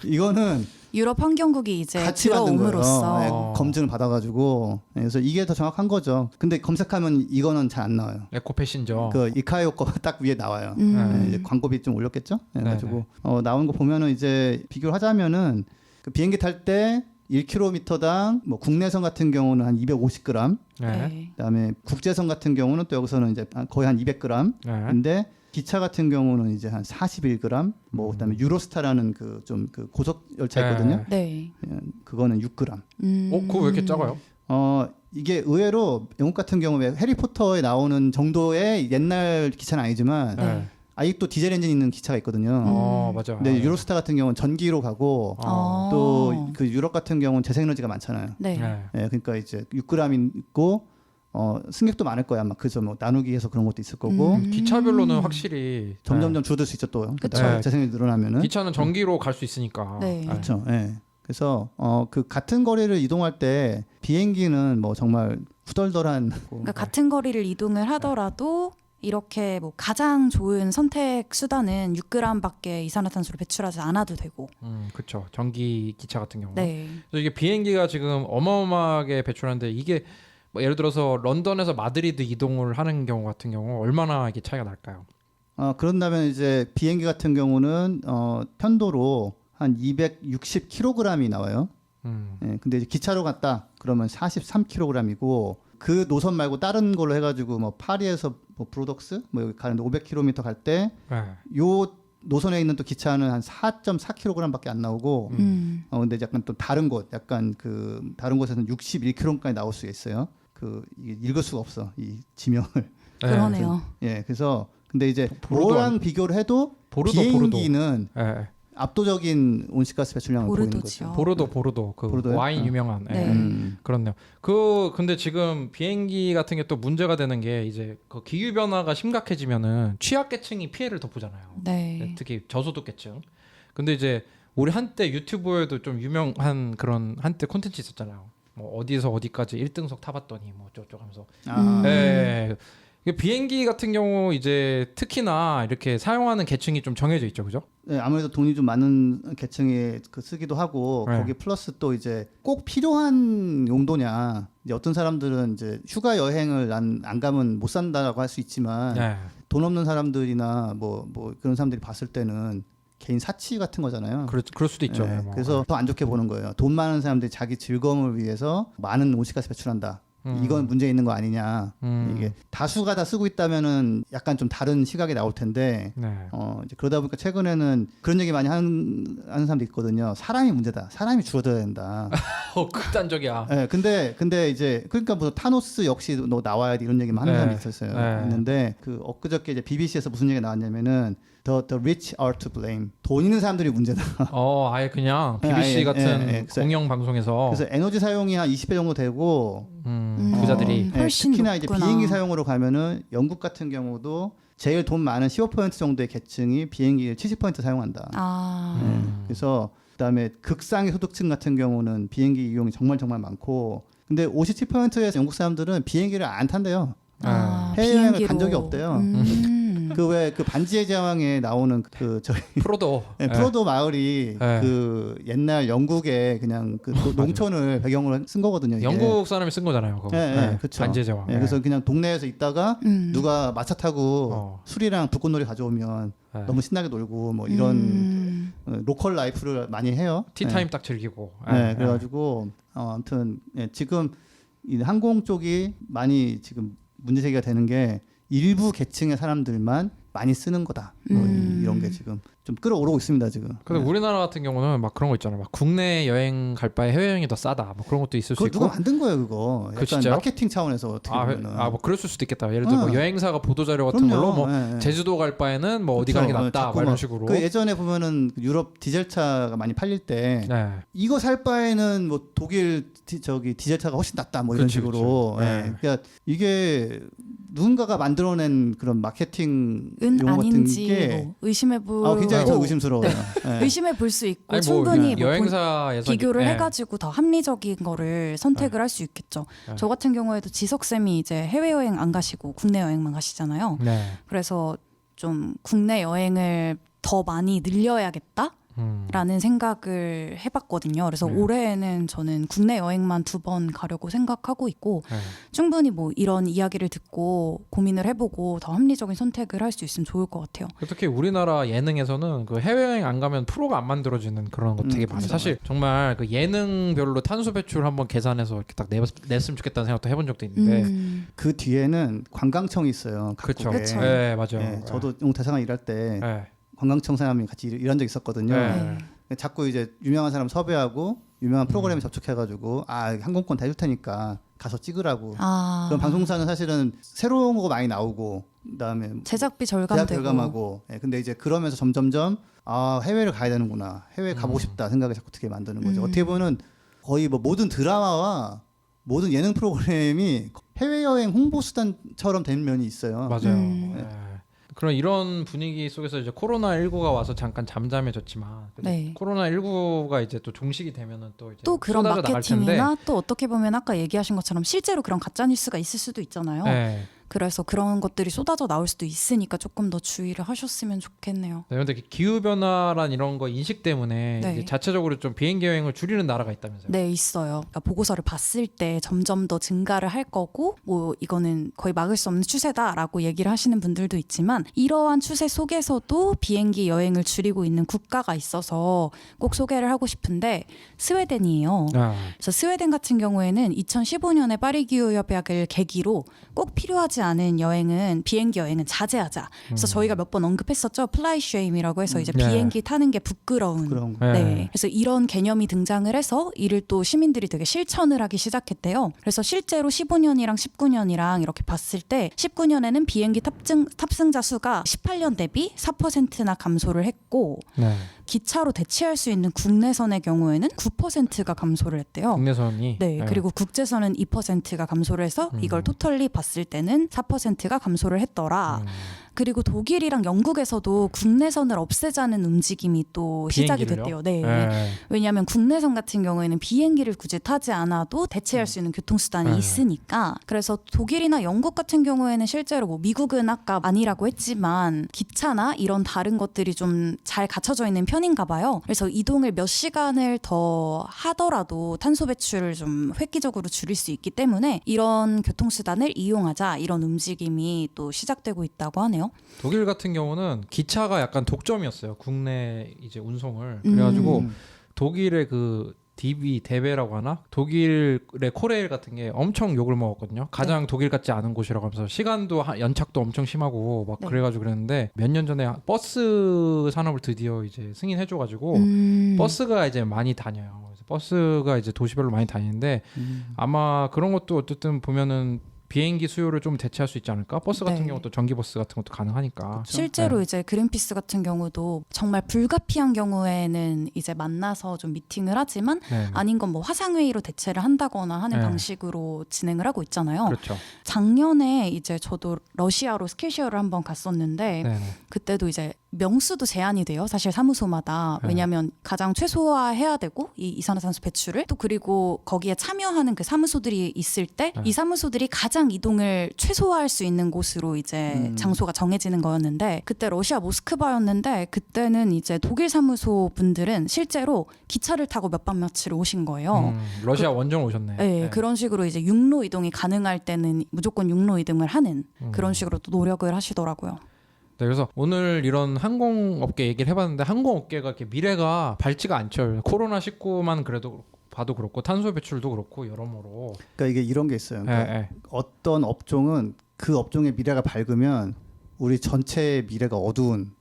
이거는 유럽 환경국이 이제 같이 만든 거예요. 들어옴으로써 네, 검증을 받아가지고. 네, 그래서 이게 더 정확한 거죠. 근데 검색하면 이거는 잘 안 나와요. 에코 패신저. 그 이카요 거 딱 위에 나와요. 네, 이제 광고비 좀 올렸겠죠. 네, 그래가지고 나온 거 보면은 이제 비교를 하자면은 그 비행기 탈 때 1km당 뭐 국내선 같은 경우는 한 250g, 네. 그다음에 국제선 같은 경우는 또 여기서는 이제 거의 한 200g. 근데 기차 같은 경우는 이제 한 41g, 뭐 그다음에 유로스타라는 그 좀 그 고속 열차 있거든요. 네. 그거는 6g. 그거 왜 이렇게 작아요? 이게 의외로 영국 같은 경우에 해리포터에 나오는 정도의 옛날 기차는 아니지만 네. 아직도 디젤 엔진 있는 기차가 있거든요. 맞아. 근데 유로스타 같은 경우는 전기로 가고 또 그 유럽 같은 경우는 재생에너지가 많잖아요. 네. 예, 그러니까 이제 6g 있고 승객도 많을 거야 아마. 그래서 뭐 나누기 해서 그런 것도 있을 거고 기차별로는 확실히 점점점 줄어들 수 있죠 또. 그쵸. 재생이 늘어나면은. 기차는 전기로 갈 수 있으니까. 네. 그렇죠. 예. 그래서 그 같은 거리를 이동할 때 비행기는 뭐 정말 후덜덜한 그러니까 같은 거리를 이동을 하더라도 이렇게 뭐 가장 좋은 선택 수단은 6g밖에 이산화탄소를 배출하지 않아도 되고. 그렇죠. 전기 기차 같은 경우. 네. 그래서 이게 비행기가 지금 어마어마하게 배출하는데 이게 뭐 예를 들어서 런던에서 마드리드 이동을 하는 경우 같은 경우 얼마나 이게 차이가 날까요? 그런다면 이제 비행기 같은 경우는 편도로 한 260kg이 나와요. 예, 근데 이제 기차로 갔다 그러면 43kg이고 그 노선 말고 다른 걸로 해가지고 뭐 파리에서 뭐 브로덕스 뭐 여기 가는데 500km 갈 때 요 노선에 있는 또 기차는 한 4.4kg밖에 안 나오고 근데 약간 또 다른 곳 약간 그 다른 곳에서는 61kg까지 나올 수 있어요. 그 이게 읽을 수가 없어 이 지명을. 그러네요. 예, 그래서 근데 이제 보르도 뭐랑 비교를 해도 비행기는 압도적인 온실가스 배출량을 보이는 거죠. 보르도 그 보르도요? 와인 유명한. 네. 그렇네요. 근데 지금 비행기 같은 게 또 문제가 되는 게 이제 그 기후 변화가 심각해지면은 취약계층이 피해를 더 보잖아요. 네. 특히 저소득계층. 근데 이제 우리 한때 유튜브에도 좀 유명한 그런 한때 콘텐츠 있었잖아요. 뭐 어디서 어디까지 1등석 타봤더니 뭐 어쩌고 하면서. 예. 비행기 같은 경우 이제 특히나 이렇게 사용하는 계층이 좀 정해져 있죠, 그죠? 네, 아무래도 돈이 좀 많은 계층이 그 쓰기도 하고 네. 거기 플러스 또 이제 꼭 필요한 용도냐. 이제 어떤 사람들은 이제 휴가 여행을 안 가면 못 산다라고 할 수 있지만 돈 없는 사람들이나 뭐 그런 사람들이 봤을 때는 개인 사치 같은 거잖아요. 그럴 수도 있죠. 네, 뭐. 그래서 더 안 좋게 보는 거예요. 돈 많은 사람들이 자기 즐거움을 위해서 많은 온실가스 배출한다. 이건 문제 있는 거 아니냐. 이게 다수가 다 쓰고 있다면은 약간 좀 다른 시각이 나올 텐데 이제 그러다 보니까 최근에는 그런 얘기 많이 하는 사람도 있거든요. 사람이 문제다. 사람이 줄어들어야 된다. 극단적이야. 네, 근데 이제 그러니까 뭐 타노스 역시 너 나와야 돼 이런 얘기만 하는 사람이 있었어요. 있는데 그 엊그저께 이제 BBC에서 무슨 얘기가 나왔냐면은 the rich are to blame. 돈 있는 사람들이 문제다. 아예 그냥 BBC 같은 공영 방송에서 그래서 에너지 사용이 한 20배 정도 되고 부자들이 훨씬 특히나 높구나. 이제 비행기 사용으로 가면은 영국 같은 경우도 제일 돈 많은 15% 정도의 계층이 비행기를 70% 사용한다. 아. 그래서 그다음에 극상위 소득층 같은 경우는 비행기 이용이 정말 많고 근데 57%에서 영국 사람들은 비행기를 안 탄대요. 해외여행을 비행기로. 간 적이 없대요. 그 왜 그 반지의 제왕에 나오는 그 저희 프로도. 네, 프로도 마을이 네. 그 옛날 영국의 그냥 그 농촌을 배경으로 쓴 거거든요. 이게. 영국 사람이 쓴 거잖아요. 그거. 네, 그렇죠. 반지의 제왕. 그래서 그냥 동네에서 있다가 누가 마차 타고 술이랑 불꽃놀이 가져오면 네. 너무 신나게 놀고 뭐 이런 로컬 라이프를 많이 해요. 티타임 딱 즐기고. 네, 그래가지고 아무튼 지금 이 항공 쪽이 많이 지금 문제 제기가 되는 게 일부 계층의 사람들만 많이 쓰는 거다. 뭐 이런 게 지금 좀 끌어오르고 있습니다 지금. 근데 우리나라 같은 경우는 막 그런 거 있잖아요. 막 국내 여행 갈 바에 해외 여행이 더 싸다. 뭐 그런 것도 있을 수 그거 있고. 누가 만든 거예요 그거. 그 약간 진짜요? 마케팅 차원에서 어떻게 보면은. 뭐 그럴 수도 있겠다. 예를 들어 뭐 여행사가 보도 자료 같은 걸로 뭐 제주도 갈 바에는 뭐 어디 가는 게 낫다. 자꾸 뭐 이런 막 식으로. 그 예전에 보면은 유럽 디젤차가 많이 팔릴 때 네. 이거 살 바에는 뭐 독일 디젤차가 훨씬 낫다 뭐 이런 그치, 식으로. 그치. 예. 그러니까 이게 누군가가 만들어낸 그런 마케팅 은 용어 같은 아닌지 게 뭐 의심해볼 굉장히 저 의심스러워요. 예. 의심해 볼 수 있고 아니, 뭐 충분히 뭐 여행사에서 비교를 예. 해가지고 더 합리적인 거를 선택을 할 수 있겠죠. 저 같은 경우에도 지석 쌤이 이제 해외 여행 안 가시고 국내 여행만 가시잖아요. 네. 그래서 좀 국내 여행을 더 많이 늘려야겠다. 라는 생각을 해봤거든요. 그래서 네. 올해에는 저는 국내 여행만 2번 가려고 생각하고 있고 네. 충분히 뭐 이런 이야기를 듣고 고민을 해보고 더 합리적인 선택을 할 수 있으면 좋을 것 같아요. 특히 우리나라 예능에서는 그 해외여행 안 가면 프로가 안 만들어지는 그런 거 되게 많아요. 맞아요. 사실 정말 그 예능별로 탄소 배출 한번 계산해서 이렇게 딱 냈으면 좋겠다는 생각도 해본 적도 있는데. 그 뒤에는 관광청이 있어요. 그렇죠. 각국에. 그쵸. 네, 맞아요. 예, 저도 대사관 일할 때 네. 관광청 사람이 같이 일한 적 있었거든요. 네. 자꾸 이제 유명한 사람 섭외하고 유명한 프로그램에 접촉해가지고 항공권 다 해줄 테니까 가서 찍으라고. 그럼 방송사는 사실은 새로운 거 많이 나오고 그다음에 제작비 대학 절감되고 절감하고. 근데 이제 그러면서 점점점 해외를 가야 되는구나. 해외 가보고 싶다 생각을 자꾸 들게 만드는 거죠. 어떻게 보면 거의 뭐 모든 드라마와 모든 예능 프로그램이 해외여행 홍보 수단처럼 된 면이 있어요. 맞아요. 네. 그런 이런 분위기 속에서 이제 코로나19가 와서 잠깐 잠잠해졌지만 네. 코로나19가 이제 또 종식이 되면은 또 이제 또 그런 쏟아져 나갈 텐데. 마케팅이나 또 어떻게 보면 아까 얘기하신 것처럼 실제로 그런 가짜 뉴스가 있을 수도 있잖아요. 네. 그래서 그런 것들이 쏟아져 나올 수도 있으니까 조금 더 주의를 하셨으면 좋겠네요. 네, 근데 기후 변화란 이런 거 인식 때문에 네. 이제 자체적으로 좀 비행기 여행을 줄이는 나라가 있다면서요? 네, 있어요. 그러니까 보고서를 봤을 때 점점 더 증가를 할 거고 뭐 이거는 거의 막을 수 없는 추세다라고 얘기를 하시는 분들도 있지만 이러한 추세 속에서도 비행기 여행을 줄이고 있는 국가가 있어서 꼭 소개를 하고 싶은데 스웨덴이에요. 그래서 스웨덴 같은 경우에는 2015년에 파리 기후 협약을 계기로 꼭 필요하지 않은 비행기 여행은 자제하자. 그래서 저희가 몇 번 언급했었죠. 플라이 쉐임이라고 해서 이제 네. 비행기 타는 게 부끄러운 그런 거. 네. 그래서 이런 개념이 등장을 해서 이를 또 시민들이 되게 실천을 하기 시작했대요. 그래서 실제로 15년이랑 19년이랑 이렇게 봤을 때 19년에는 비행기 탑승자 수가 18년 대비 4%나 감소를 했고 네. 기차로 대체할 수 있는 국내선의 경우에는 9%가 감소를 했대요. 국내선이. 네, 그리고 국제선은 2%가 감소를 해서 이걸 토털리 봤을 때는 4%가 감소를 했더라. 그리고 독일이랑 영국에서도 국내선을 없애자는 움직임이 또 시작이 비행기를요? 됐대요. 네. 왜냐하면 국내선 같은 경우에는 비행기를 굳이 타지 않아도 대체할 수 있는 교통수단이 있으니까. 그래서 독일이나 영국 같은 경우에는 실제로 뭐 미국은 아까 아니라고 했지만 기차나 이런 다른 것들이 좀 잘 갖춰져 있는 편인가 봐요. 그래서 이동을 몇 시간을 더 하더라도 탄소 배출을 좀 획기적으로 줄일 수 있기 때문에 이런 교통수단을 이용하자 이런 움직임이 또 시작되고 있다고 하네요. 독일 같은 경우는 기차가 약간 독점이었어요. 국내 이제 운송을. 그래가지고 독일의 그 데베라고 하나? 독일의 코레일 같은 게 엄청 욕을 먹었거든요. 가장 독일 같지 않은 곳이라고 하면서 시간도 연착도 엄청 심하고 막 그래가지고 그랬는데 몇 년 전에 버스 산업을 드디어 이제 승인해줘가지고 버스가 이제 많이 다녀요. 그래서 버스가 이제 도시별로 많이 다니는데 아마 그런 것도 어쨌든 보면은 비행기 수요를 좀 대체할 수 있지 않을까? 버스 같은 네. 경우도 전기버스 같은 것도 가능하니까. 실제로 네. 이제 그린피스 같은 경우도 정말 불가피한 경우에는 이제 만나서 좀 미팅을 하지만 네. 아닌 건 뭐 화상회의로 대체를 한다거나 하는 네. 방식으로 진행을 하고 있잖아요. 그렇죠. 작년에 이제 저도 러시아로 스케줄을 한번 갔었는데 네. 그때도 이제 명수도 제한이 돼요. 사실 사무소마다. 네. 왜냐하면 가장 최소화해야 되고 이 이산화탄소 배출을 또 그리고 거기에 참여하는 그 사무소들이 있을 때 이 사무소들이 가장 이동을 최소화할 수 있는 곳으로 이제 장소가 정해지는 거였는데 그때 러시아 모스크바였는데 그때는 이제 독일 사무소 분들은 실제로 기차를 타고 몇 박 며칠 오신 거예요. 러시아 원정 오셨네. 네, 그런 식으로 이제 육로 이동이 가능할 때는 무조건 육로 이동을 하는 그런 식으로 또 노력을 하시더라고요. 네, 그래서 오늘 이런 항공업계 얘기를 해봤는데 항공업계가 이렇게 미래가 밝지가 않죠. 코로나19만 그래도 봐도 그렇고 탄소 배출도 그렇고 여러모로. 그러니까 이게 이런 게 있어요. 그러니까 예. 어떤 업종은 그 업종의 미래가 밝으면 우리 전체의 미래가 어두운.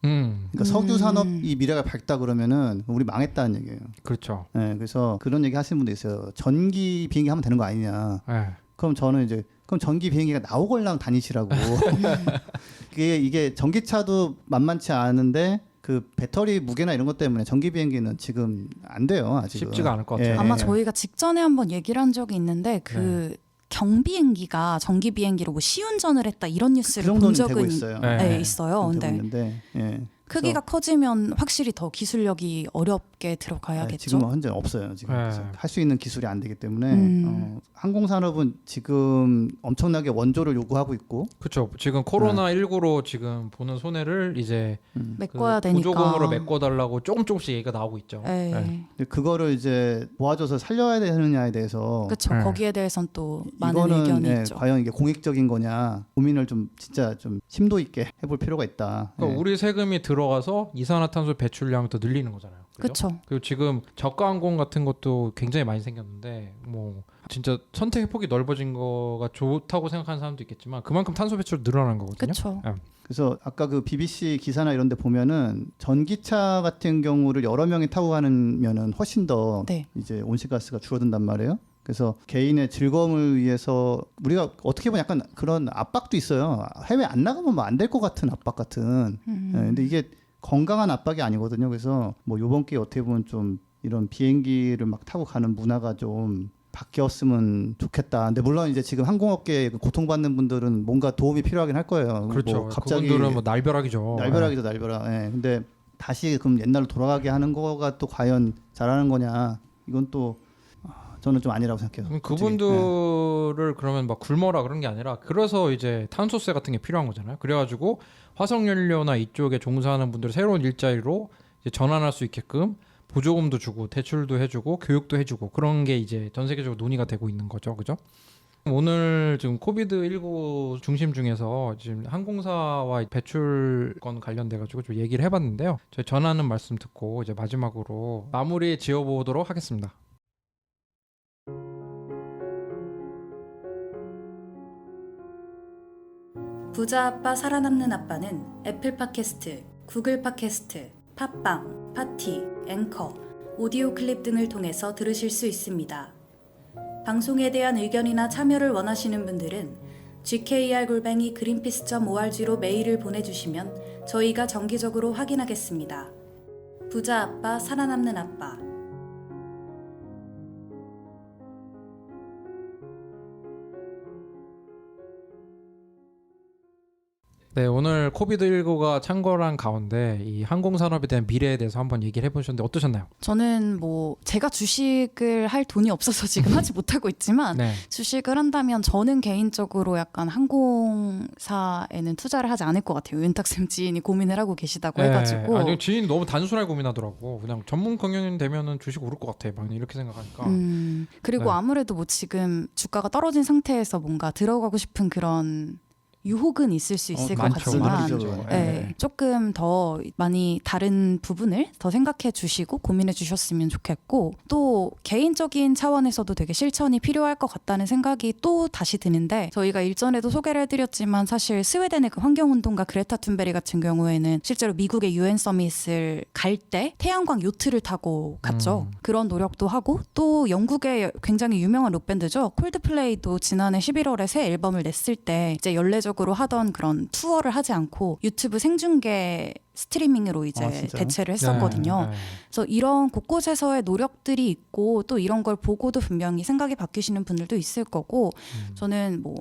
그러니까 석유 산업이 미래가 밝다 그러면은 우리 망했다는 얘기예요. 그렇죠. 네, 그래서 그런 얘기 하시는 분도 있어요. 전기 비행기 하면 되는 거 아니냐. 예. 그럼 저는 이제 그럼 전기 비행기가 나오걸랑 다니시라고. 이게 전기차도 만만치 않은데 그 배터리 무게나 이런 것 때문에 전기 비행기는 지금 안 돼요. 아직은. 쉽지가 않을 것 같아요. 아마 저희가 직전에 한번 얘기를 한 적이 있는데 그 경비행기가 전기 비행기로 뭐 시운전을 했다 이런 그 뉴스를 본 정도는 적은 되고 있어요. 네, 있어요. 되고 근데 있는데, 예. 크기가 커지면 확실히 더 기술력이 어렵게 들어가야겠죠. 지금은 현재 없어요. 지금 네. 할 수 있는 기술이 안 되기 때문에 항공산업은 지금 엄청나게 원조를 요구하고 있고 그렇죠. 지금 코로나19로 지금 보는 손해를 이제 메꿔야 그 되니까. 보조금으로 메꿔달라고 조금씩 얘기가 나오고 있죠. 네. 근데 그거를 이제 모아줘서 살려야 되느냐에 대해서 그렇죠. 네. 거기에 대해서는 또 많은 이거는 의견이 예, 있죠. 과연 이게 공익적인 거냐 고민을 좀 진짜 좀 심도 있게 해볼 필요가 있다. 그러니까 예. 우리 세금이 들어가서 이산화탄소 배출량을 더 늘리는 거잖아요. 그죠? 그렇죠. 그리고 지금 저가 항공 같은 것도 굉장히 많이 생겼는데 뭐 진짜 선택의 폭이 넓어진 거가 좋다고 생각하는 사람도 있겠지만 그만큼 탄소 배출 늘어난 거거든요. 그렇죠. 예. 그래서 아까 그 BBC 기사나 이런 데 보면은 전기차 같은 경우를 여러 명이 타고 가면은 훨씬 더 네. 이제 온실가스가 줄어든단 말이에요. 그래서 개인의 즐거움을 위해서 우리가 어떻게 보면 약간 그런 압박도 있어요. 해외 안 나가면 뭐 안 될 것 같은 압박 같은. 예, 근데 이게 건강한 압박이 아니거든요. 그래서 뭐 요번 기회에 어떻게 보면 좀 이런 비행기를 막 타고 가는 문화가 좀 바뀌었으면 좋겠다. 근데 물론 이제 지금 항공업계에 고통받는 분들은 뭔가 도움이 필요하긴 할 거예요. 그렇죠. 뭐 갑자기 그분들은 뭐 날벼락이죠. 날벼락이죠, 날벼락. 예. 근데 다시 그럼 옛날로 돌아가게 하는 거가 또 과연 잘하는 거냐? 이건 또 저는 좀 아니라고 생각해요. 그분들을 그러면 막 굶어라 그런 게 아니라 그래서 이제 탄소세 같은 게 필요한 거잖아요. 그래가지고 화석연료나 이쪽에 종사하는 분들 새로운 일자리로 이제 전환할 수 있게끔 보조금도 주고 대출도 해주고 교육도 해주고 그런 게 이제 전 세계적으로 논의가 되고 있는 거죠, 그죠? 오늘 지금 코비드19 중심 중에서 지금 항공사와 배출권 관련돼 가지고 좀 얘기를 해봤는데요. 저희 전하는 말씀 듣고 이제 마지막으로 마무리 지어보도록 하겠습니다. 부자 아빠 살아남는 아빠는 애플 팟캐스트, 구글 팟캐스트, 팟빵, 파티, 앵커, 오디오 클립 등을 통해서 들으실 수 있습니다. 방송에 대한 의견이나 참여를 원하시는 분들은 gkr@greenpeace.org로 메일을 보내주시면 저희가 정기적으로 확인하겠습니다. 부자 아빠 살아남는 아빠. 네, 오늘 코비드19가 창궐한 가운데 이 항공산업에 대한 미래에 대해서 한번 얘기를 해보셨는데 어떠셨나요? 저는 뭐 제가 주식을 할 돈이 없어서 지금 하지 못하고 있지만 네. 주식을 한다면 저는 개인적으로 약간 항공사에는 투자를 하지 않을 것 같아요. 윤탁쌤 지인이 고민을 하고 계시다고 해가지고. 아니, 지인이 너무 단순하게 고민하더라고. 그냥 전문 경영인 되면은 주식 오를 것 같아. 막 이렇게 생각하니까. 그리고 네. 아무래도 뭐 지금 주가가 떨어진 상태에서 뭔가 들어가고 싶은 그런 유혹은 있을 수 있을 것 많죠, 같지만 많죠. 네, 조금 더 많이 다른 부분을 더 생각해 주시고 고민해 주셨으면 좋겠고 또 개인적인 차원에서도 되게 실천이 필요할 것 같다는 생각이 또 다시 드는데 저희가 일전에도 소개를 해드렸지만 사실 스웨덴의 그 환경운동가 그레타 툰베리 같은 경우에는 실제로 미국의 UN 서밋을 갈 때 태양광 요트를 타고 갔죠. 그런 노력도 하고 또 영국의 굉장히 유명한 록밴드죠. 콜드플레이도 지난해 11월에 새 앨범을 냈을 때 이제 연례적으로 하던 그런 투어를 하지 않고 유튜브 생중계 스트리밍으로 이제 대체를 했었거든요. 네. 그래서 이런 곳곳에서의 노력들이 있고 또 이런 걸 보고도 분명히 생각이 바뀌시는 분들도 있을 거고 저는 뭐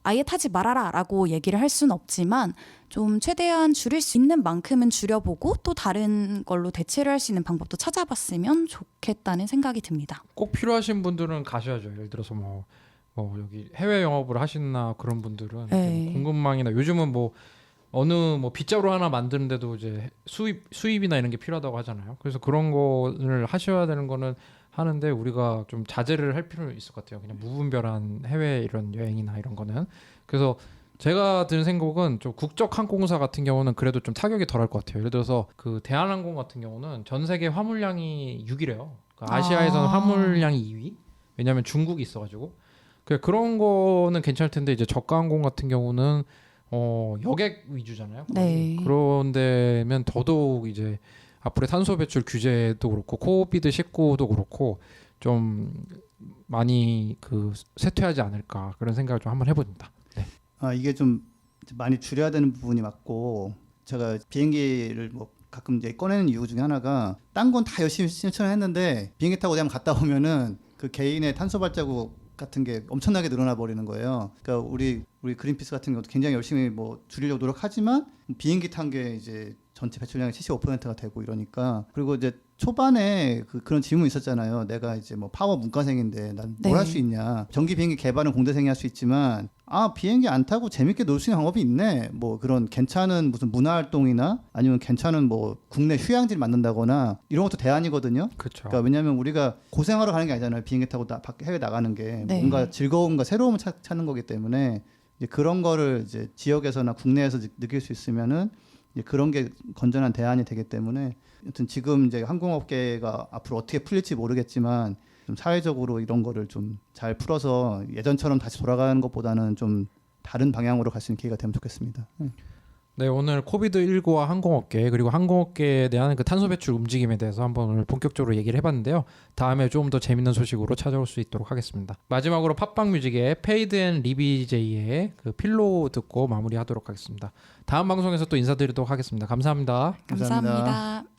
아예 타지 말아라라고 얘기를 할 수는 없지만 좀 최대한 줄일 수 있는 만큼은 줄여보고 또 다른 걸로 대체를 할 수 있는 방법도 찾아봤으면 좋겠다는 생각이 듭니다. 꼭 필요하신 분들은 가셔야죠. 예를 들어서 뭐 여기 해외 영업을 하시나 그런 분들은 네. 공급망이나 요즘은 뭐 어느 뭐 빗자루 하나 만드는데도 이제 수입이나 이런 게 필요하다고 하잖아요. 그래서 그런 거를 하셔야 되는 거는 하는데 우리가 좀 자제를 할 필요는 있을 것 같아요. 그냥 무분별한 해외 이런 여행이나 이런 거는. 그래서 제가 드는 생각은 좀 국적 항공사 같은 경우는 그래도 좀 타격이 덜할 것 같아요. 예를 들어서 그 대한항공 같은 경우는 전 세계 화물량이 6위래요. 그러니까 아시아에서는 화물량이 2위. 왜냐하면 중국이 있어가지고. 그런 거는 괜찮을 텐데 이제 저가항공 같은 경우는 여객 위주잖아요. 네. 그런 데면 더더욱 이제 앞으로의 탄소 배출 규제도 그렇고 코비드 19도 그렇고 좀 많이 그 쇠퇴하지 않을까 그런 생각을 좀 한번 해봅니다. 네. 이게 좀 많이 줄여야 되는 부분이 맞고 제가 비행기를 뭐 가끔 이제 꺼내는 이유 중에 하나가 딴 건 다 열심히 실천했는데 비행기 타고 그냥 갔다 오면은 그 개인의 탄소 발자국 같은 게 엄청나게 늘어나 버리는 거예요. 그러니까 우리 그린피스 같은 경우도 굉장히 열심히 뭐 줄이려고 노력하지만 비행기 탄 게 이제 전체 배출량의 75%가 되고 이러니까 그리고 이제 초반에 그런 질문이 있었잖아요. 내가 이제 뭐 파워 문과생인데 난 뭘 할 수 네. 있냐? 전기 비행기 개발은 공대생이 할 수 있지만 비행기 안 타고 재밌게 놀 수 있는 방법이 있네. 뭐 그런 괜찮은 무슨 문화 활동이나 아니면 괜찮은 뭐 국내 휴양지를 만든다거나 이런 것도 대안이거든요. 그렇죠. 그러니까 왜냐하면 우리가 고생하러 가는 게 아니잖아요. 비행기 타고 해외 나가는 게 네. 뭔가 즐거움과 새로움을 찾는 거기 때문에 이제 그런 거를 이제 지역에서나 국내에서 느낄 수 있으면은 이제 그런 게 건전한 대안이 되기 때문에 여튼 지금 이제 항공업계가 앞으로 어떻게 풀릴지 모르겠지만 좀 사회적으로 이런 거를 좀 잘 풀어서 예전처럼 다시 돌아가는 것보다는 좀 다른 방향으로 갈 수 있는 기회가 되면 좋겠습니다. 네, 오늘 코비드19와 항공업계 그리고 항공업계에 대한 그 탄소 배출 움직임에 대해서 한번 오늘 본격적으로 얘기를 해봤는데요. 다음에 좀 더 재밌는 소식으로 찾아올 수 있도록 하겠습니다. 마지막으로 팟빵 뮤직의 페이드 앤 리비제이의 그 필로우 듣고 마무리하도록 하겠습니다. 다음 방송에서 또 인사드리도록 하겠습니다. 감사합니다. 감사합니다. 감사합니다.